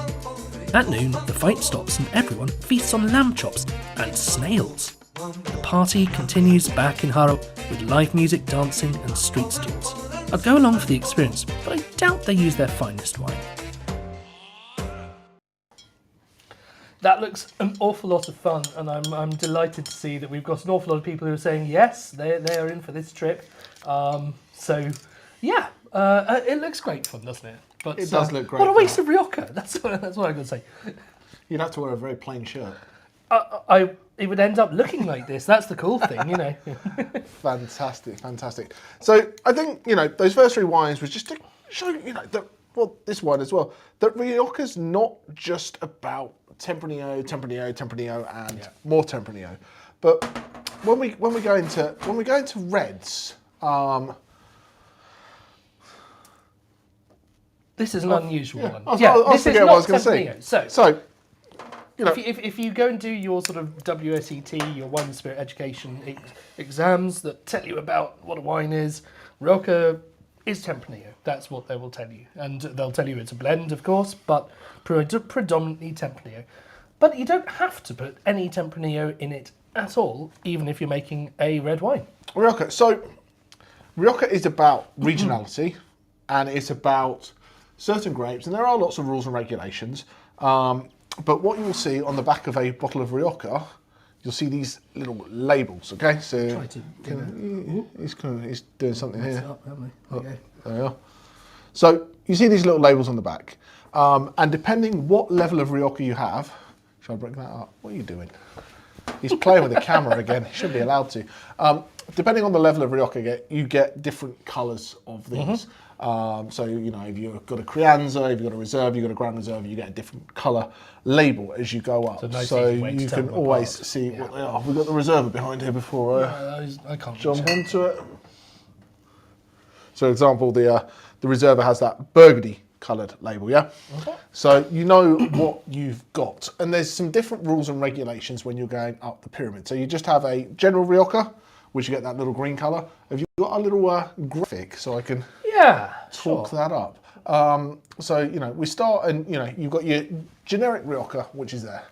S2: At noon, the fight stops and everyone feasts on lamb chops and snails. The party continues back in Haro with live music, dancing and street stalls. I'd go along for the experience, but I doubt they use their finest wine. That looks an awful lot of fun, and I'm delighted to see that we've got an awful lot of people who are saying yes, they are in for this trip. So, yeah, it looks great fun, doesn't it? But
S1: it does look great.
S2: What a waste of Rioja. That's what I'm going to say.
S1: You'd have to wear a very plain shirt.
S2: it would end up looking like this. That's the cool thing, you know.
S1: Fantastic, fantastic. So I think, you know, those first three wines was just to show, you know, that, well, this wine as well, that Rioja's not just about Tempranillo, Tempranillo, Tempranillo, and more Tempranillo. But when we go into reds,
S2: this is an unusual one.
S1: I forget what I was going to say.
S2: Tempranillo.
S1: So, you know,
S2: if you go and do your sort of WSET, your wine and spirit education exams that tell you about what a wine is, Rioja is Tempranillo. That's what they will tell you. And they'll tell you it's a blend, of course, but predominantly Tempranillo. But you don't have to put any Tempranillo in it at all, even if you're making a red wine.
S1: Rioja. So, Rioja is about regionality, and it's about certain grapes, and there are lots of rules and regulations. But what you will see on the back of a bottle of Rioja, you'll see these little labels. Okay, so he's doing something here. There we are. So you see these little labels on the back, and depending what level of Rioja you have, shall I break that up? What are you doing? He's playing with the camera again. He should be allowed to. Depending on the level of Rioja you get different colours of these. So, you know, if you've got a Crianza, if you've got a Reserve, you've got a Grand Reserve, you get a different colour label as you go up. So you can always see what they are. We've got the Reserve behind here before
S2: I can't
S1: jump onto it. So, for example, the Reserve has that burgundy coloured label, yeah?
S2: Okay.
S1: So you know what you've got. And there's some different rules and regulations when you're going up the pyramid. So you just have a general Rioja, which you get that little green colour. Have you got a little graphic so I can talk that up? So, you know, we start and, you know, you've got your generic Rioja, which is there.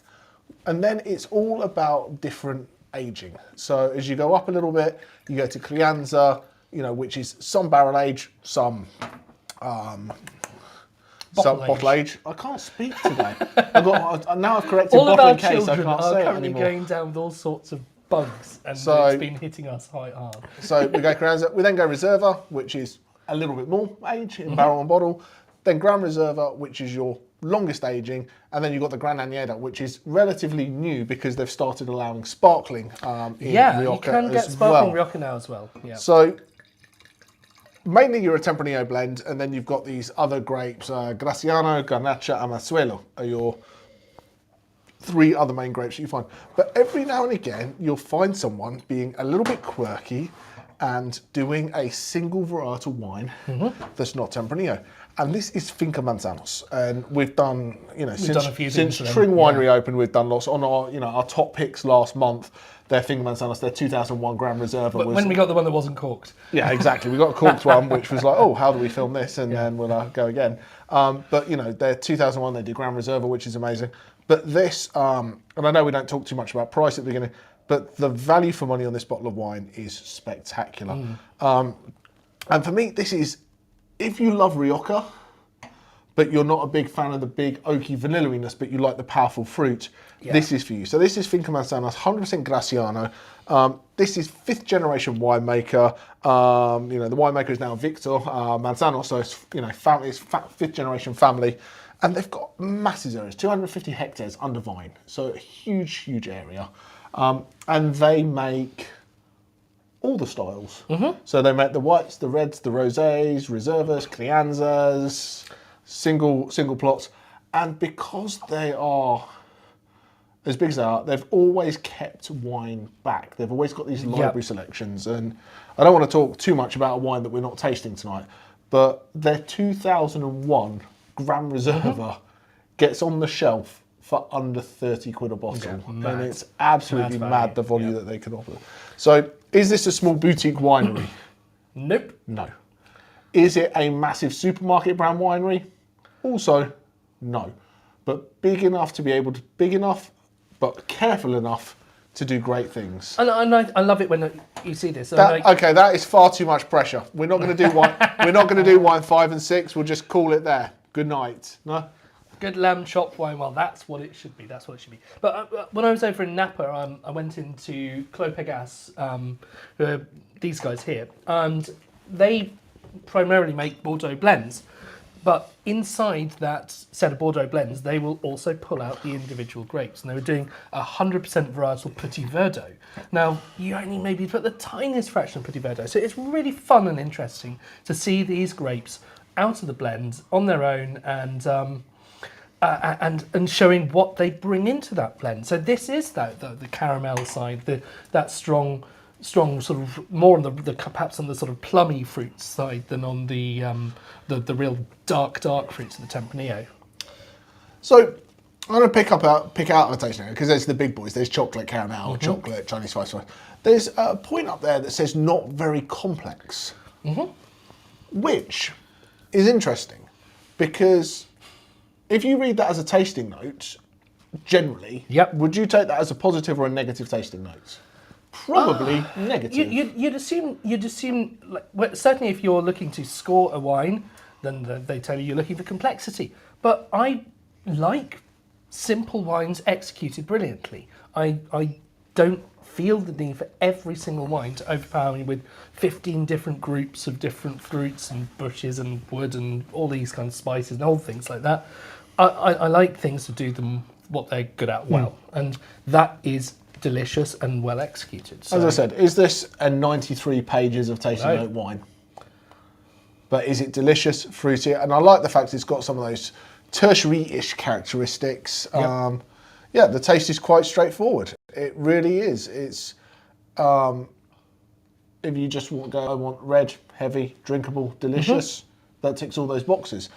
S1: And then it's all about different aging. So as you go up a little bit, you go to Crianza, you know, which is some barrel age, some bottle age. I can't speak today. Now I've corrected
S2: all
S1: bottle
S2: of our
S1: in case I
S2: children
S1: can't
S2: are
S1: say it
S2: currently
S1: anymore.
S2: going down with all sorts of bugs, and
S1: So-
S2: it's been hitting us hard.
S1: So we go Crianza, we then go Reserva, which is a little bit more age in barrel and bottle. Then Grand Reserva, which is your longest aging, and then you've got the Gran Añejo, which is relatively new because they've started allowing sparkling in Rioja
S2: you can get
S1: as
S2: sparkling
S1: well.
S2: Rioja now as well. Yeah.
S1: So mainly you're a Tempranillo blend, and then you've got these other grapes, Graciano, Garnacha, and Mazuelo are your three other main grapes that you find. But every now and again, you'll find someone being a little bit quirky and doing a single varietal wine that's not Tempranillo. And this is Finca Manzanos. And we've done, you know,
S2: done a few
S1: since
S2: things for them,
S1: Tring Winery opened, we've done lots on our, you know, our top picks last month. Their Finca Manzanos, their 2001 Grand Reserve.
S2: But when we got the one that wasn't corked.
S1: Yeah, exactly. We got a corked one, which was like, oh, how do we film this? And then we'll go again. But, you know, their 2001, they did Grand Reserve, which is amazing. But this, and I know we don't talk too much about price at the beginning, but the value for money on this bottle of wine is spectacular. And for me, this is, if you love Rioja, but you're not a big fan of the big oaky vanilliness, but you like the powerful fruit, this is for you. So this is Finca Manzanos, 100% Graciano. This is 5th generation winemaker. You know, the winemaker is now Victor Manzanos, so it's, you know, it's 5th generation family. And they've got massive areas, 250 hectares under vine. So a huge, huge area. And they make all the styles. So they make the whites, the reds, the rosés, reservas, crianzas, single plots. And because they are as big as they are, they've always kept wine back. They've always got these library selections. And I don't want to talk too much about a wine that we're not tasting tonight, but their 2001 Grand Reserva gets on the shelf for under 30 quid a bottle.
S2: Yeah,
S1: and it's absolutely
S2: Mad
S1: mad
S2: value,
S1: the volume that they can offer. So is this a small boutique winery?
S2: Nope.
S1: No. Is it a massive supermarket brand winery? Also, no. But big enough, but careful enough to do great things.
S2: And I love it when you see this.
S1: Okay, that is far too much pressure. We're not going to do wine. We're not going to do wine 5 and 6. We'll just call it there. Good night. No.
S2: Good lamb chop wine. Well, that's what it should be. That's what it should be. But when I was over in Napa, I went into Clos Pegas, these guys here, and they primarily make Bordeaux blends. But inside that set of Bordeaux blends, they will also pull out the individual grapes. And they were doing 100% varietal Petit Verdot. Now, you only maybe put the tiniest fraction of Petit Verdot. So it's really fun and interesting to see these grapes out of the blend on their own and showing what they bring into that blend. So this is the caramel side, that strong sort of more on the perhaps on the sort of plummy fruit side than on the real dark fruits of the Tempranillo.
S1: So I'm going to pick out a taste now, because there's the big boys. There's chocolate, caramel, chocolate, Chinese spice. There's a point up there that says not very complex, which is interesting, because if you read that as a tasting note, generally, would you take that as a positive or a negative tasting note? Probably negative.
S2: You'd assume, like, certainly if you're looking to score a wine, then they tell you you're looking for complexity. But I like simple wines executed brilliantly. I don't feel the need for every single wine to overpower me with 15 different groups of different fruits and bushes and wood and all these kinds of spices and all things like that. I like things to do them what they're good at well, and that is delicious and well executed. So.
S1: As I said, is this a 93 pages of tasting note wine? But is it delicious, fruity? And I like the fact it's got some of those tertiary-ish characteristics. Yeah, the taste is quite straightforward. It really is. It's if you just want to go, I want red, heavy, drinkable, delicious. That ticks all those boxes.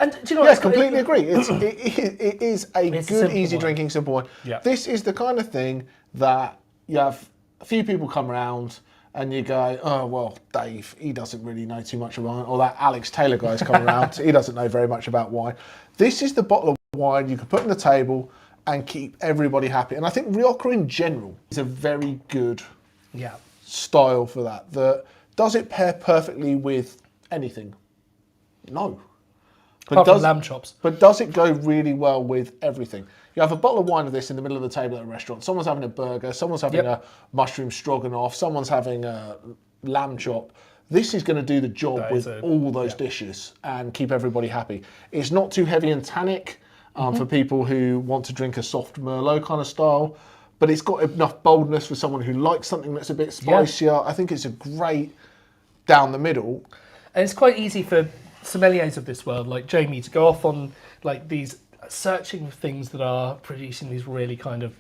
S2: And do you know
S1: yes, completely agree. It is a good, easy
S2: wine.
S1: Drinking simple wine.
S2: Yeah.
S1: This is the kind of thing that you have a few people come around and you go, oh, well, Dave, he doesn't really know too much about wine. Or that Alex Taylor guy's come around, he doesn't know very much about wine. This is the bottle of wine you can put on the table and keep everybody happy. And I think Rioja in general is a very good style for that. Does it pair perfectly with anything? No.
S2: Apart from lamb chops.
S1: But does it go really well with everything? You have a bottle of wine of this in the middle of the table at a restaurant. Someone's having a burger, someone's having a mushroom stroganoff, someone's having a lamb chop. This is going to do the job with all those dishes and keep everybody happy. It's not too heavy and tannic for people who want to drink a soft Merlot kind of style, but it's got enough boldness for someone who likes something that's a bit spicier. I think it's a great down the middle.
S2: And it's quite easy for sommeliers of this world, like Jamie, to go off on like these searching for things that are producing these really kind of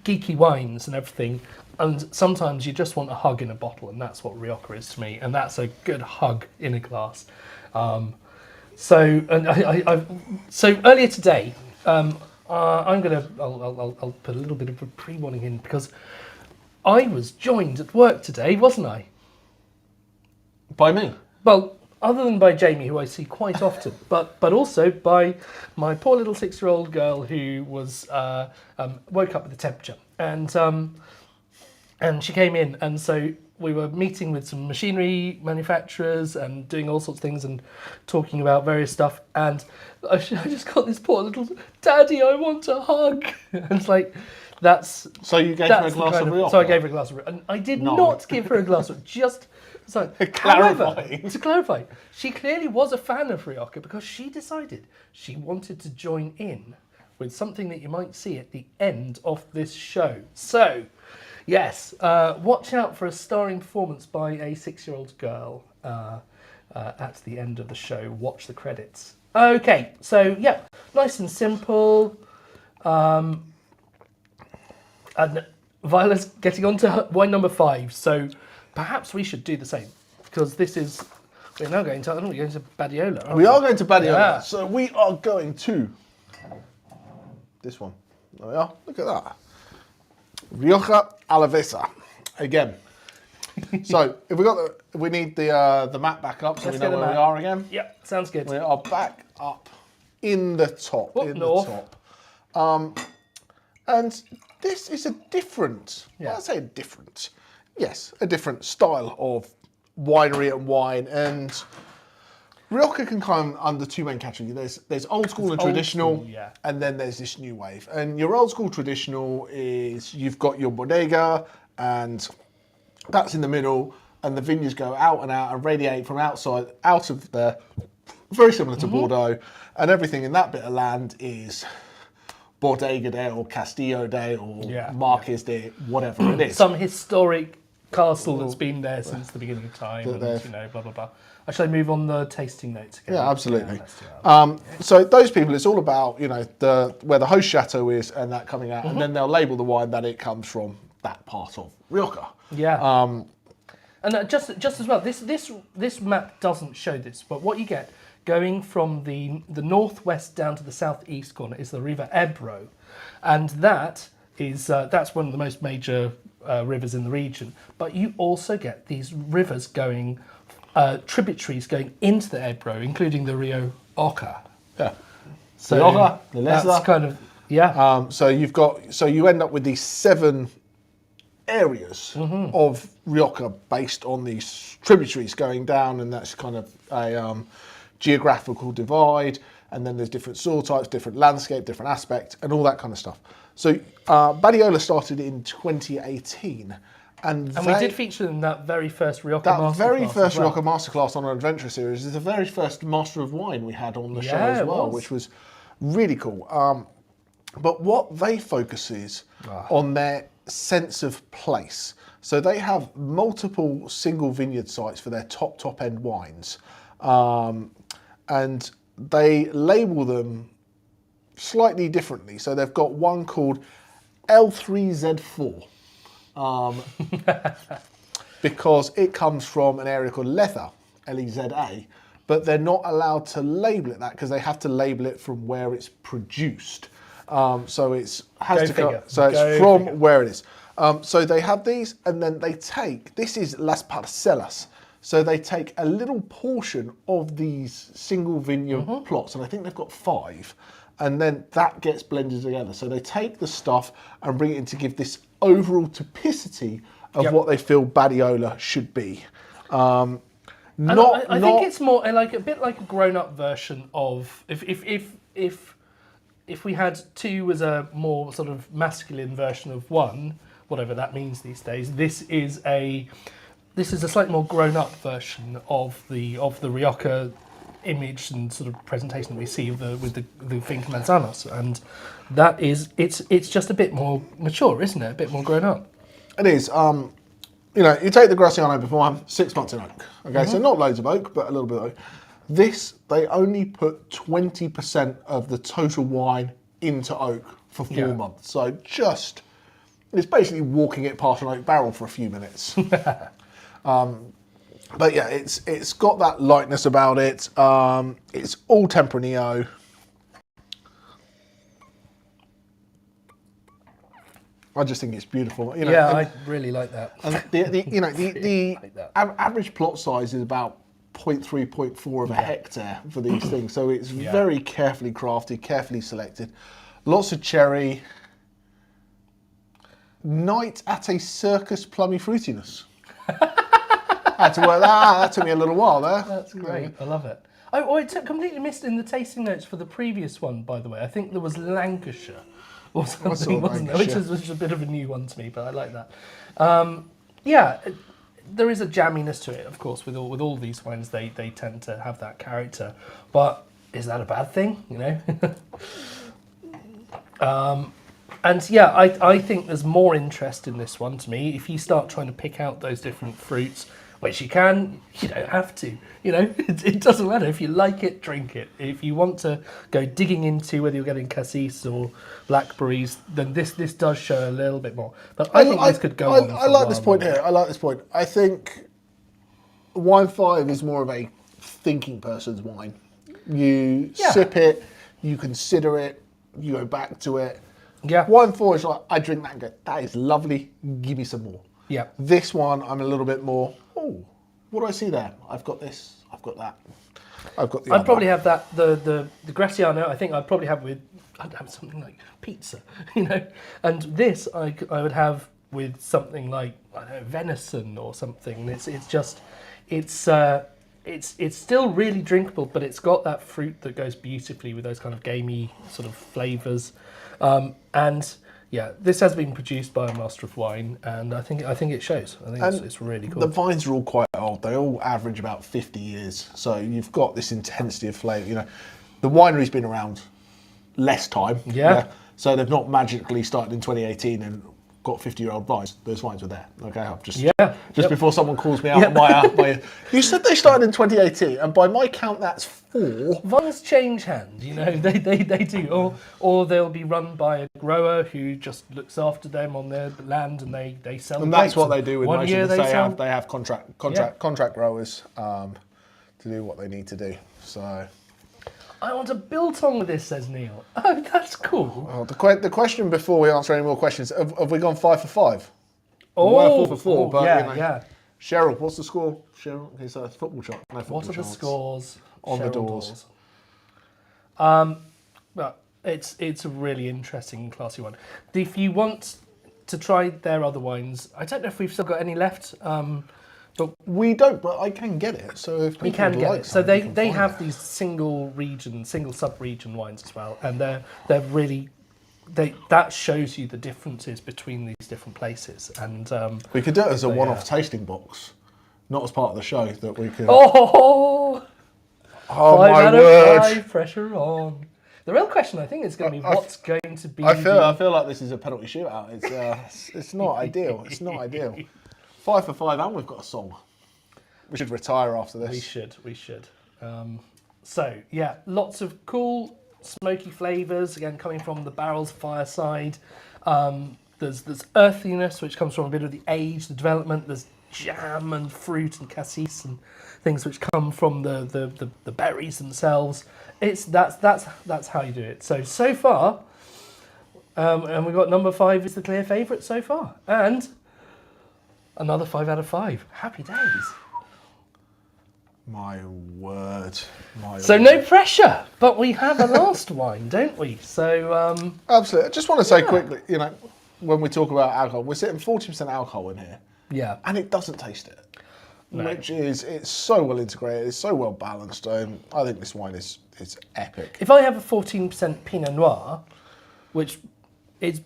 S2: geeky wines and everything. And sometimes you just want a hug in a bottle, and that's what Rioja is to me. And that's a good hug in a glass. So earlier today, I'll put a little bit of a pre-warning in, because I was joined at work today, wasn't I?
S1: By me?
S2: Well, other than by Jamie, who I see quite often, but also by my poor little 6-year-old girl who was woke up with a temperature, and she came in, and so we were meeting with some machinery manufacturers and doing all sorts of things and talking about various stuff, and I just got this poor little, Daddy, I want a hug. And it's like, that's...
S1: So you gave her a glass of Rioja?
S2: So I gave her a glass of Rioja, and I did not give her a glass of just... So, however, to clarify, she clearly was a fan of Rioja, because she decided she wanted to join in with something that you might see at the end of this show. So, yes, watch out for a starring performance by a 6-year-old girl at the end of the show. Watch the credits. Okay, so yeah, nice and simple. And Viola's getting on to wine number 5, so perhaps we should do the same, because we're now going to Badiola.
S1: We are going to Badiola, so we are going to this one. There we are, look at that. Rioja Alavesa, again. So if we need the map back up, so we know where we are again.
S2: Yep, sounds good.
S1: We are back up in the top, and this is a different, well, I say a different, yes, a different style of winery and wine, and Rioja can come under two main categories. There's old school and traditional, and then there's this new wave. And your old school traditional is, you've got your bodega, and that's in the middle. and the vineyards go out and radiate from outside, out of there, very similar to Bordeaux, and everything in that bit of land is Bodega Day or Castillo Day or Marquez Day, whatever it is.
S2: Some historic castle that's been there since the beginning of time, and blah blah blah. Shall I move on the tasting notes again?
S1: Yeah, absolutely.
S2: Yeah, let's do that.
S1: So those people, it's all about where the host chateau is and that coming out, and then they'll label the wine that it comes from that part of Rioja.
S2: Yeah. And just as well, this map doesn't show this, but what you get going from the northwest down to the southeast corner is the River Ebro, and that's one of the most major rivers in the region. But you also get these rivers going, tributaries going into the Ebro, including the Rio Oca.
S1: Yeah.
S2: So
S1: Rioja, the
S2: that's kind of
S1: so you end up with these 7 areas of Rioja based on these tributaries going down, and that's kind of a geographical divide, and then there's different soil types, different landscape, different aspect, and all that kind of stuff. So Badiola started in 2018, and
S2: we did feature in that very first Rioja masterclass.
S1: That very first
S2: as well.
S1: Rioja masterclass on our adventure series is the very first Master of Wine we had on the show as well, which was really cool. But what they focus is on their sense of place. So they have multiple single vineyard sites for their top end wines, and they label them slightly differently. So they've got one called L3Z4 because it comes from an area called Leza, L-E-Z-A, but they're not allowed to label it that because they have to label it from where it's produced. So it's from where it is. So they have these, and then they take, this is Las Parcelas. So they take a little portion of these single vineyard plots, and I think they've got 5, and then that gets blended together. So they take the stuff and bring it in to give this overall typicity of what they feel Badiola should be. I
S2: think it's more like a bit like a grown-up version of if we had 2 as a more sort of masculine version of 1, whatever that means these days. This is a slightly more grown-up version of the Rioja image and sort of presentation that we see with the Finca Manzanos, and that is it's just a bit more mature, isn't it? A bit more grown up.
S1: It is. You take the Graciano beforehand, 6 months in oak. Okay, so not loads of oak, but a little bit of oak. This, they only put 20% of the total wine into oak for 4 months. So it's basically walking it past an oak barrel for a few minutes. But yeah, it's got that lightness about it. It's all Tempranillo. I just think it's beautiful.
S2: I really like that.
S1: And the average plot size is about 0.3, 0.4 of a hectare for these things. So it's very carefully crafted, carefully selected. Lots of cherry. Night at a circus plummy fruitiness. Had to work that took me a little while there.
S2: That's great. I love it. I completely missed in the tasting notes for the previous one, by the way. I think there was Lancashire or something, wasn't there? Which is a bit of a new one to me, but I like that. There is a jamminess to it, of course. With all these wines, they tend to have that character. But is that a bad thing? I think there's more interest in this one to me. If you start trying to pick out those different fruits, which you can, you don't have to. It doesn't matter. If you like it, drink it. If you want to go digging into whether you're getting cassis or blackberries, then this does show a little bit more. But I think this could go on.
S1: I like this point here. I like this point. I think Wine 5 is more of a thinking person's wine. You sip it, you consider it, you go back to it.
S2: Yeah.
S1: Wine 4 is like, I drink that and go, that is lovely, give me some more.
S2: Yeah.
S1: This one, I'm a little bit more, what do I see there? I've got this, I've got that. I've got the
S2: I'd probably have that, the Graciano, I think I'd probably have I'd have something like pizza, And this I would have with something like, I don't know, venison or something. It's still really drinkable, but it's got that fruit that goes beautifully with those kind of gamey sort of flavours. And Yeah, this has been produced by a master of wine, and I think it shows. I think it's really cool.
S1: The vines are all quite old. They all average about 50 years. So you've got this intensity of flavour. You know, the winery's been around less time.
S2: Yeah.
S1: So they've not magically started in 2018 and got 50-year-old vines. Those vines were there. Okay, I've just before someone calls me out on my you said they started in 2018, and by my count, that's 4.
S2: Vines change hand, you know, they do, or they'll be run by a grower who just looks after them on their land, and they sell.
S1: And that's what they do with
S2: one
S1: most
S2: year
S1: of them.
S2: they
S1: They have contract growers to do what they need to do. So.
S2: I want a biltong with this, says Neil. Oh, that's cool.
S1: Well, the question before we answer any more questions, have we gone 5 for 5?
S2: Oh,
S1: we're 4 for 4, but
S2: yeah,
S1: you know,
S2: yeah.
S1: Cheryl, what's the score? Cheryl, he's a football shot. No football
S2: What are the
S1: chance.
S2: scores
S1: On the
S2: Cheryl
S1: doors?
S2: Well, it's a really interesting and classy one. If you want to try their other wines, I don't know if we've still got any left. But
S1: we don't, but I can get it. So if
S2: we can get it. So they have these single sub-region wines as well, and they're really that shows you the differences between these different places. And
S1: we could do it as a one-off tasting box, not as part of the show. That we could.
S2: Oh 5
S1: my
S2: out
S1: word!
S2: of 5, pressure on. The real question, I think, is going to be what's going to be.
S1: I feel like this is a penalty shootout. It's not ideal. It's not ideal. 5 for 5, and we've got a song. We should retire after this.
S2: We should. So yeah, lots of cool smoky flavours again coming from the barrel's fireside. There's earthiness which comes from a bit of the age, the development. There's jam and fruit and cassis and things which come from the berries themselves. That's how you do it. So far, and we've got number 5 is the clear favourite so far, and another 5 out of 5. Happy days.
S1: My word.
S2: So no pressure, but we have a last wine, don't we? So
S1: absolutely. I just want to say quickly, you know, when we talk about alcohol, we're sitting 40% alcohol in here.
S2: Yeah.
S1: And it doesn't taste it.
S2: No.
S1: It's so well integrated, it's so well balanced. I think this wine is epic.
S2: If I have a 14% Pinot Noir, which is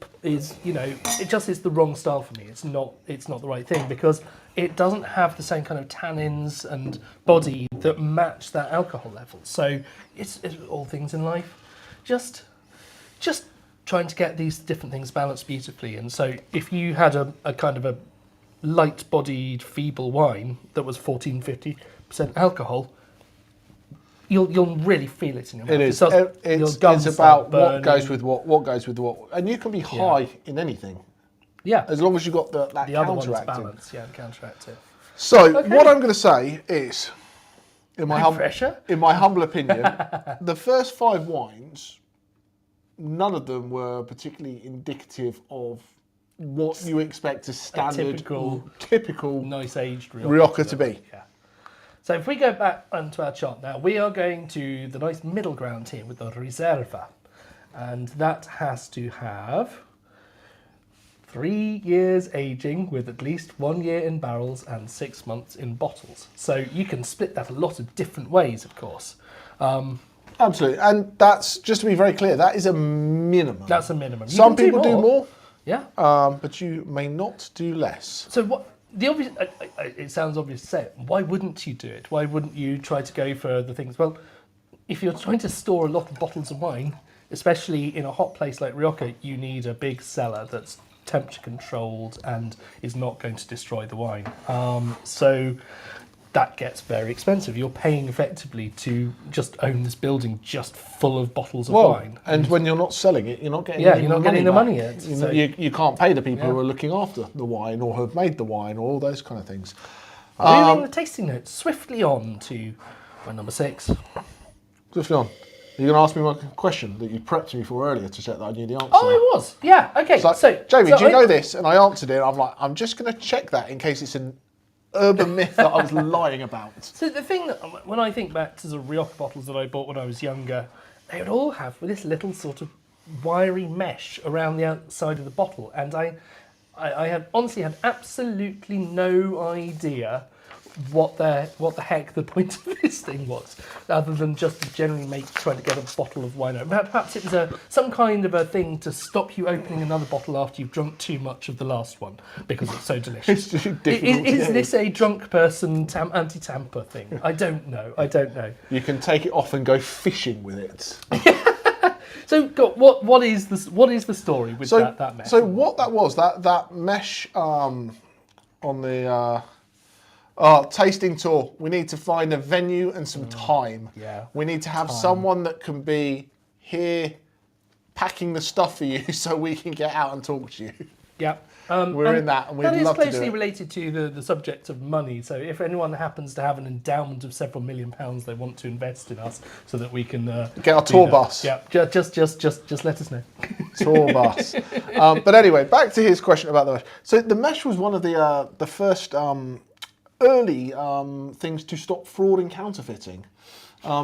S2: you know, it just is the wrong style for me. It's not the right thing because it doesn't have the same kind of tannins and body that match that alcohol level. So it's all things in life, just trying to get these different things balanced beautifully. And so if you had a kind of a light-bodied, feeble wine that was 14-15% alcohol, you'll really feel it in your mouth.
S1: It is. It's about what goes with what, and you can be high in anything.
S2: Yeah,
S1: as long as you've got that
S2: the other one's
S1: counteracting.
S2: balance. Yeah, counteractive.
S1: So what I'm going to say is, in my humble opinion, the first 5 wines, none of them were particularly indicative of what you expect a standard, typical
S2: nice aged
S1: Rioja to be.
S2: Yeah. So if we go back onto our chart now, we are going to the nice middle ground here with the Reserva. And that has to have 3 years aging with at least 1 year in barrels and 6 months in bottles. So you can split that a lot of different ways, of course.
S1: Absolutely. And that's, just to be very clear, that is a minimum.
S2: That's a minimum.
S1: Some people do more.
S2: Yeah.
S1: But you may not do less.
S2: So what? The obvious, it sounds obvious to say it. Why wouldn't you do it? Why wouldn't you try to go for the things? Well, if you're trying to store a lot of bottles of wine, especially in a hot place like Rioja, you need a big cellar that's temperature controlled and is not going to destroy the wine. So that gets very expensive. You're paying effectively to just own this building just full of bottles of wine.
S1: And when you're not selling it, you're not getting
S2: the money yet.
S1: So you can't pay the people who are looking after the wine or have made the wine or all those kind of things.
S2: Moving the tasting notes swiftly on to my number 6.
S1: Swiftly on. You're going to ask me my question that you prepped me for earlier to check that I knew the answer.
S2: Oh, it was. Yeah. Okay.
S1: So Jamie, do you know this? And I answered it. I'm like, I'm just going to check that in case it's an urban myth that I was lying about.
S2: So the thing that, when I think back to the Rioja bottles that I bought when I was younger, they would all have this little sort of wiry mesh around the outside of the bottle, and I had honestly had absolutely no idea what the heck the point of this thing was, other than just to generally trying to get a bottle of wine out. Perhaps it was some kind of a thing to stop you opening another bottle after you've drunk too much of the last one because it's so delicious.
S1: It's difficult to get
S2: Is
S1: in.
S2: this a drunk person anti-tamper thing? I don't know.
S1: You can take it off and go fishing with it.
S2: So, what is the story with that mesh?
S1: So what that was, that mesh on the tasting tour, we need to find a venue and some time.
S2: Yeah.
S1: We need to have someone that can be here packing the stuff for you so we can get out and talk to you.
S2: Yeah.
S1: We're in that, and we'd
S2: that
S1: love to
S2: is
S1: do
S2: closely
S1: it.
S2: related to the subject of money. So if anyone happens to have an endowment of several £1 million they want to invest in us, so that we can
S1: Get our tour bus.
S2: Yeah, just let us know.
S1: Tour bus. But anyway, back to his question about the mesh. So the mesh was one of the first early things to stop fraud and counterfeiting,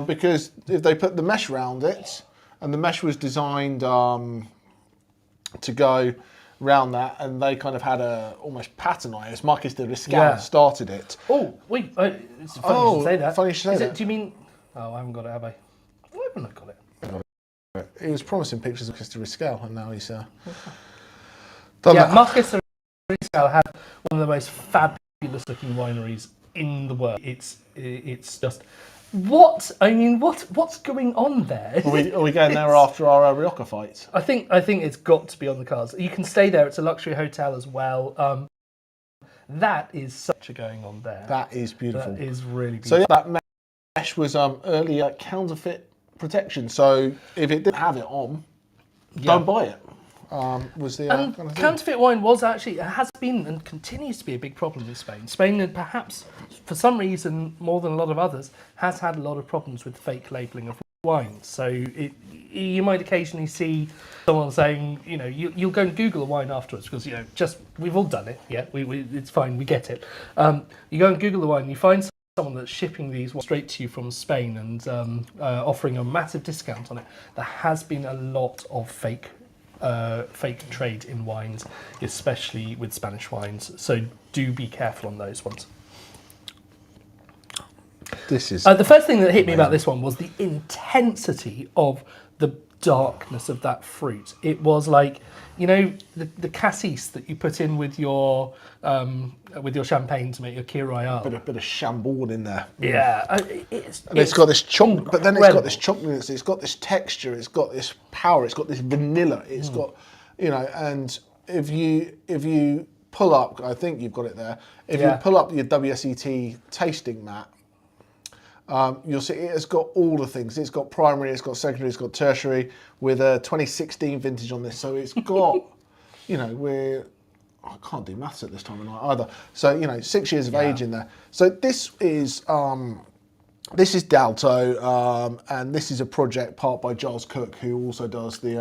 S1: because if they put the mesh around it, and the mesh was designed to go around that, and they kind of had a almost pattern on it. It's Marquis de Riscal started it.
S2: Oh, wait, it's funny you should say that.
S1: Funny you should say that.
S2: Do you mean... Oh, I haven't got it, have I? Why haven't I got it?
S1: He was promising pictures of Marquis de Riscal, and now he's done
S2: Yeah,
S1: that.
S2: Marquis de Riscal had one of the most fabulous looking wineries in the world. It's just... What's going on there?
S1: Are we going there after our Rioja fight?
S2: I think it's got to be on the cards. You can stay there. It's a luxury hotel as well. That is such a going on there.
S1: That is beautiful.
S2: That is really beautiful.
S1: So yeah, that mesh was early counterfeit protection. So if it didn't have it on, don't buy it. Was the
S2: and
S1: kind of thing.
S2: counterfeit wine has been and continues to be a big problem in Spain. Spain, perhaps for some reason more than a lot of others, has had a lot of problems with fake labelling of wine. So you might occasionally see someone saying, you'll go and Google a wine afterwards because we've all done it. Yeah, it's fine, we get it. You go and Google the wine, and you find someone that's shipping these straight to you from Spain and offering a massive discount on it. There has been a lot of fake trade in wines, especially with Spanish wines. So do be careful on those ones.
S1: This is
S2: The first thing that hit me about this one was the intensity of the darkness of that fruit. It was like, the cassis that you put in with your champagne to make your Kir Royale.
S1: bit of Chambord in there.
S2: Yeah,
S1: It's got this chocolate, but then it's got
S2: incredible.
S1: this chocolate. It's got this texture. It's got this power. It's got this vanilla. It's got, and if you pull up, I think you've got it there. If you pull up your WSET tasting map, you'll see it has got all the things. It's got primary, it's got secondary, it's got tertiary, with a 2016 vintage on this. So it's got, I can't do maths at this time of night either. So 6 years of age in there. So this is Dalto, and this is a project part by Giles Cook, who also does the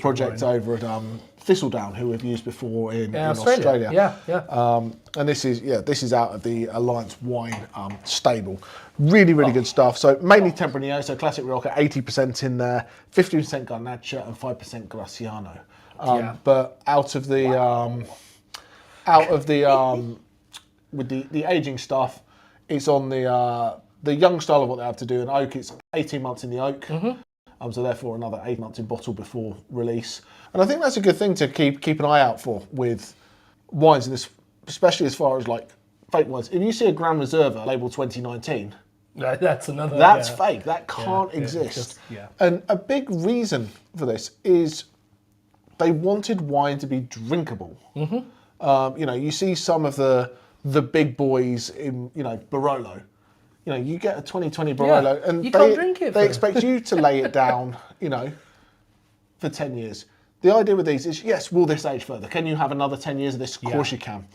S1: project over at Thistledown, who we've used before in Australia.
S2: Yeah.
S1: And this is out of the Alliance Wine stable. Really good stuff. So mainly Tempranillo, so classic Rioja, 80% in there, 15% Garnacha and 5% Graciano. But out of the with the aging stuff, it's on the young style of what they have to do in oak. It's 18 months in the oak, so therefore another 8 months in bottle before release. And I think that's a good thing to keep an eye out for with wines, and this, especially as far as like fake wines. If you see a Grand Reserva labeled 2019,
S2: that's another.
S1: that's fake. That can't exist.
S2: Yeah.
S1: And a big reason for this is they wanted wine to be drinkable. You see some of the big boys in Barolo. You get a 2020 Barolo, and
S2: you can't drink it.
S1: They expect you to lay it down, for 10 years. The idea with these is, yes, will this age further? Can you have another 10 years of this? Of course you can.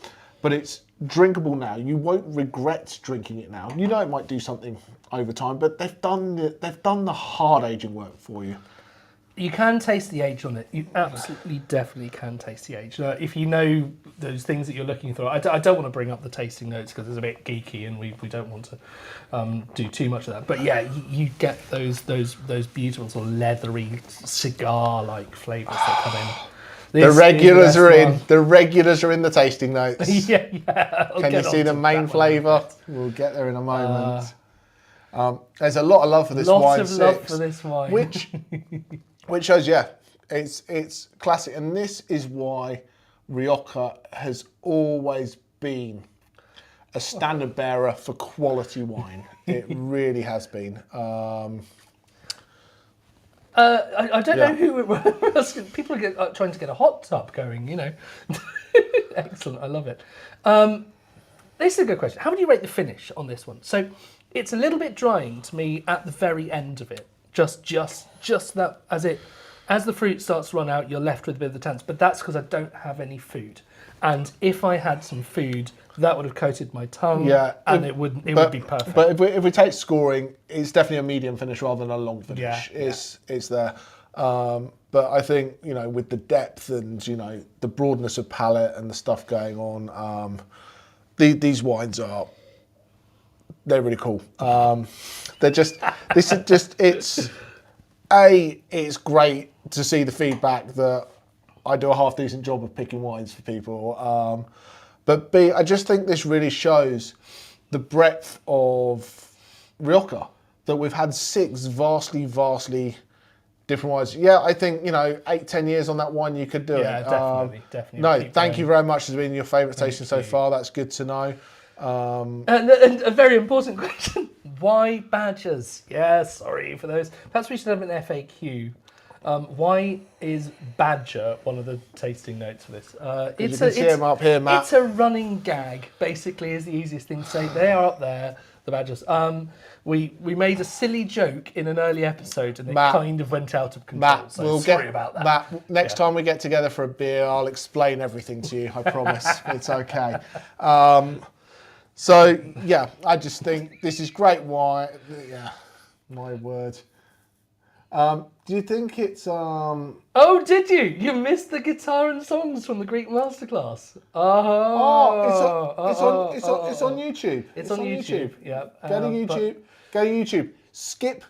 S1: But it's drinkable now. You won't regret drinking it now. It might do something over time, but they've done the hard aging work for you.
S2: You can taste the age on it. You absolutely, definitely can taste the age. If you know those things that you're looking for, I don't want to bring up the tasting notes because it's a bit geeky and we don't want to do too much of that. But yeah, you get those beautiful sort of leathery cigar-like flavours that come in.
S1: The regulars are in. The regulars are in the tasting notes.
S2: yeah.
S1: Can you see the main flavour? We'll get there in a moment. There's a lot of love for this wine.
S2: Lots of love for this wine.
S1: Which shows, it's classic. And this is why Rioja has always been a standard bearer for quality wine. It really has been.
S2: I don't know who it was. People are trying to get a hot tub going, you know. Excellent, I love it. This is a good question. How would you rate the finish on this one? So it's a little bit drying to me at the very end of it. Just that as the fruit starts to run out, you're left with a bit of the tannins. But that's because I don't have any food. And if I had some food, that would have coated my tongue, and it would be perfect.
S1: But if we take scoring, it's definitely a medium finish rather than a long finish.
S2: Yeah,
S1: It's there. But I think, you know, with the depth and, you know, the broadness of palate and the stuff going on, these wines they're really cool. It's great to see the feedback that I do a half decent job of picking wines for people. But B, I just think this really shows the breadth of Rioja, that we've had 6 vastly different wines. Yeah, I think, you know, 8-10 years on that one, you could do it.
S2: Definitely.
S1: No, thank you very much. It's been your favourite tasting so far. That's good to know.
S2: And a very important question: why badgers? Yeah, sorry for those. Perhaps we should have an FAQ. Why is badger one of the tasting notes for this?
S1: You can see them up here, Matt.
S2: It's a running gag. Basically, is the easiest thing to say. They are up there, the badgers. We made a silly joke in an early episode, and it kind of went out of control.
S1: Matt,
S2: so sorry about that.
S1: Matt, next time we get together for a beer, I'll explain everything to you. I promise. It's okay. So yeah, I just think this is great wine. Yeah, my word. Do you think it's
S2: Oh, did you? You missed the guitar and songs from the Greek masterclass.
S1: It's on YouTube.
S2: It's on YouTube. Yeah.
S1: Go to YouTube. Go to YouTube. Skip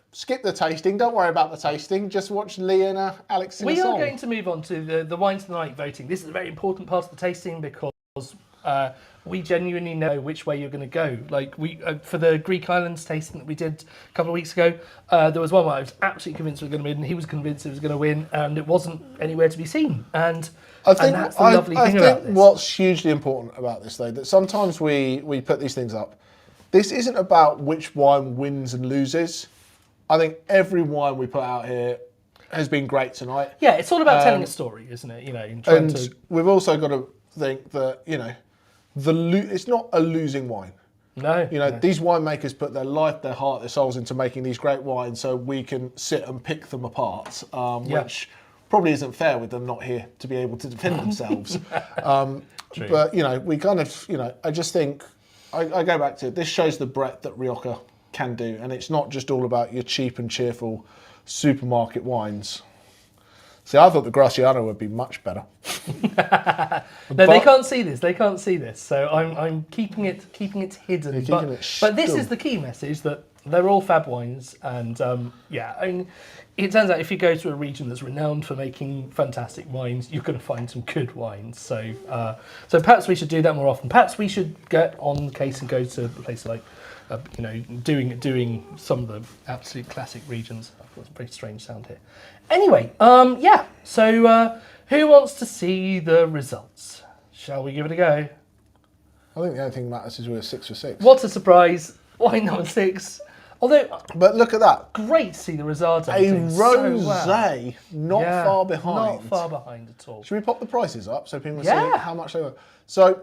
S1: the tasting. Don't worry about the tasting. Just watch Lee and Alex sing a song.
S2: We are going to move on to the wines of the night voting. This is a very important part of the tasting because we genuinely know which way you're going to go. Like for the Greek Islands tasting that we did a couple of weeks ago, there was one where I was absolutely convinced it was going to win, and he was convinced it was going to win, and it wasn't anywhere to be seen. And that's the lovely thing about this.
S1: What's hugely important about this, though, that sometimes we put these things up. This isn't about which wine wins and loses. I think every wine we put out here has been great tonight.
S2: Yeah, it's all about telling a story, isn't it? You know,
S1: we've also got to think that, you know, it's not a losing wine.
S2: No.
S1: You know, these winemakers put their life, their heart, their souls into making these great wines so we can sit and pick them apart, which probably isn't fair with them not here to be able to defend themselves. But, you know, we kind of, you know, I just think, I go back to it, this shows the breadth that Rioja can do, and it's not just all about your cheap and cheerful supermarket wines. See, I thought the Graciano would be much better.
S2: No, they can't see this. They can't see this. So I'm keeping it hidden. But this is the key message, that they're all fab wines, and I mean, it turns out if you go to a region that's renowned for making fantastic wines, you're going to find some good wines. So perhaps we should do that more often. Perhaps we should get on the case and go to places like, you know, doing some of the absolute classic regions. I've got a very strange sound here. Anyway, So who wants to see the results? Shall we give it a go?
S1: I think the only thing that matters is we're 6 for 6.
S2: What a surprise! Wine number 6.
S1: But look at that.
S2: Great to see the Rosado.
S1: A rosé, not far behind.
S2: Not far behind at all.
S1: Should we pop the prices up so people see how much they were? So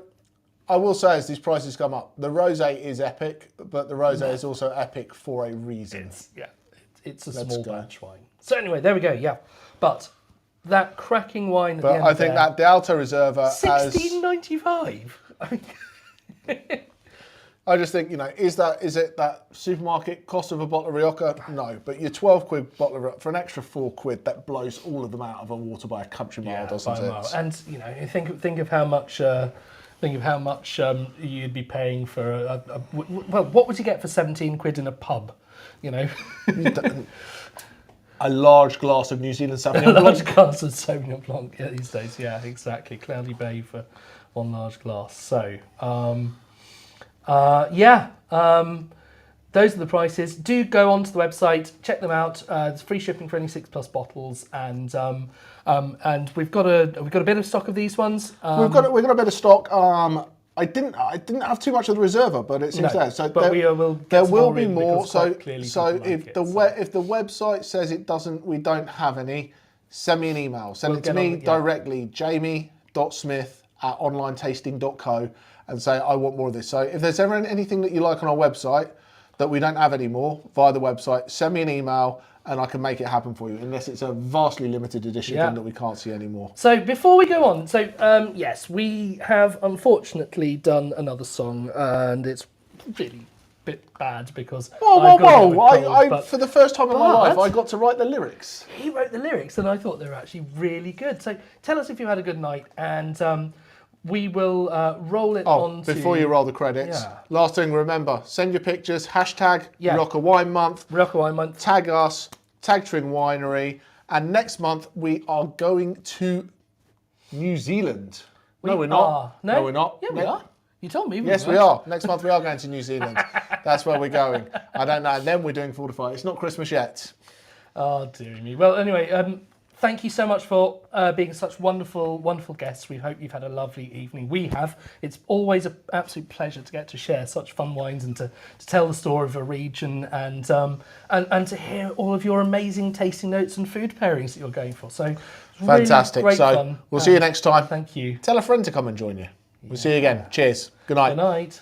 S1: I will say, as these prices come up, the rosé is epic, but the rosé is also epic for a reason.
S2: It's a small batch wine. So anyway, there we go. But that cracking wine at the end
S1: I think that the Alto Reserva
S2: $16.95.
S1: I just think, you know, is it that supermarket cost of a bottle of Rioja? No, but your 12 quid bottle of Rioja, for an extra 4 quid, that blows all of them out of the water by a country mile, doesn't it?
S2: And you know, think of how much you'd be paying for what would you get for 17 quid in a pub? You know.
S1: A large glass of New Zealand
S2: A
S1: Sauvignon Blanc.
S2: large glass of Sauvignon Blanc these days. Yeah, exactly. Cloudy Bay for one large glass. So, those are the prices. Do go onto the website, check them out. There's free shipping for any 6+ bottles, and we've got a bit of stock of these ones.
S1: We've got a bit of stock. I didn't have too much of the Reserva, but it seems there. So
S2: but
S1: there will be
S2: more.
S1: more. So
S2: If
S1: if the website says we don't have any, send me an email. Send it to me directly, jamie.smith@onlinetasting.co, and say I want more of this. So if there's ever anything that you like on our website that we don't have anymore via the website, send me an email and I can make it happen for you, unless it's a vastly limited edition thing that we can't see anymore.
S2: So before we go on, yes, we have unfortunately done another song, and it's really a bit bad because
S1: I for the first time in my life, I got to write the lyrics.
S2: He wrote the lyrics, and I thought they were actually really good. So tell us if you had a good night, and we will roll it on.
S1: Before you roll the credits, last thing, remember, send your pictures, hashtag Rioja Wine Month, tag us, tag Tring Winery, and next month we are going to New Zealand. No, we're not.
S2: No,
S1: we're not.
S2: Yeah, we are. You told me.
S1: Yes, we are. Next month we are going to New Zealand. That's where we're going. I don't know. And then we're doing Fortified. It's not Christmas yet.
S2: Oh, dear me. Well, anyway, thank you so much for being such wonderful, wonderful guests. We hope you've had a lovely evening. We have. It's always an absolute pleasure to get to share such fun wines and to tell the story of a region and to hear all of your amazing tasting notes and food pairings that you're going for. So
S1: fantastic.
S2: Really great fun.
S1: We'll see you next time.
S2: Thank you.
S1: Tell a friend to come and join you. We'll see you again. Cheers. Good night.
S2: Good night.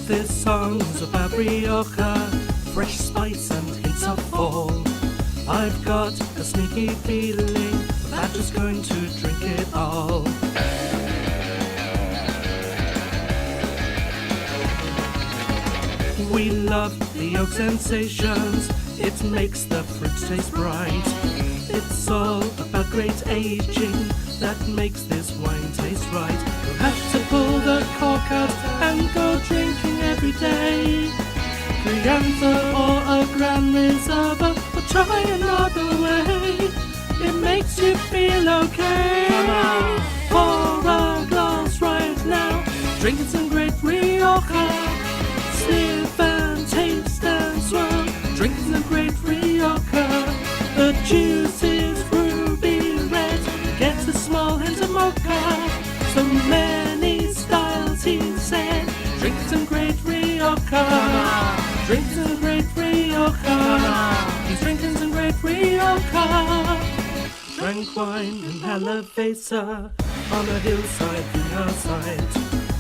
S2: This song's about Rioja, fresh spice and hints of fall. I've got a sneaky feeling that I'm just going to drink it all. We love the oak sensations, it makes the fruit taste bright. It's all about great aging that makes this wine taste right. You have to pull the cork out and go drinking every day. Crianza or a Grand Reserva, or try another way. It makes you feel okay. Pour a glass right now, drinking some great Rioja. Sniff and taste and swirl, drinking some great Rioja. The juice is ruby red, gets a small hint of mocha. So many styles, he said, drink some great Rioja. Drink some great Rioja. He's drinking some great Rioja. Drank wine in Halavesa on a hillside in our sight.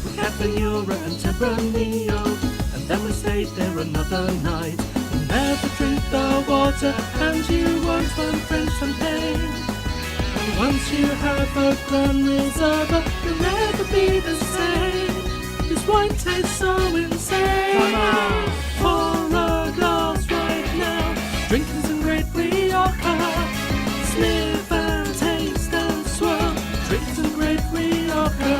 S2: We had Venura and Tempranillo, and then we stayed there another night. You'll never drink the water, and you won't want French champagne. And once you have a Grand Reserva, you'll never be the same. This wine tastes so insane. Pour a glass right now, drinking some great Rioja. Sniff and taste and swirl, drink some great Rioja.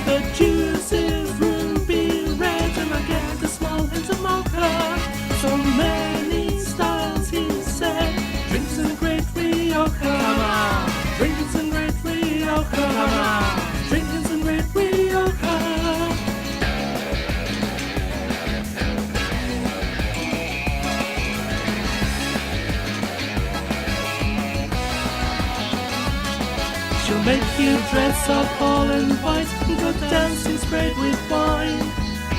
S2: The juice is ruby red, and I get a small hint of mocha. So many styles, he said, drink some great Rioja. Drinking some great Rioja. Drinking some great Rioja. She'll make you dress up all in white and go dancing sprayed with wine.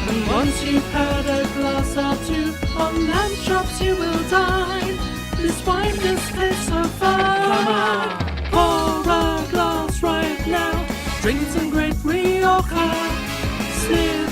S2: And once you've had a glass or two, on lamb chops you will dine. This wine just tastes so fine. Pour a glass right now, drink some great Rioja. Sniff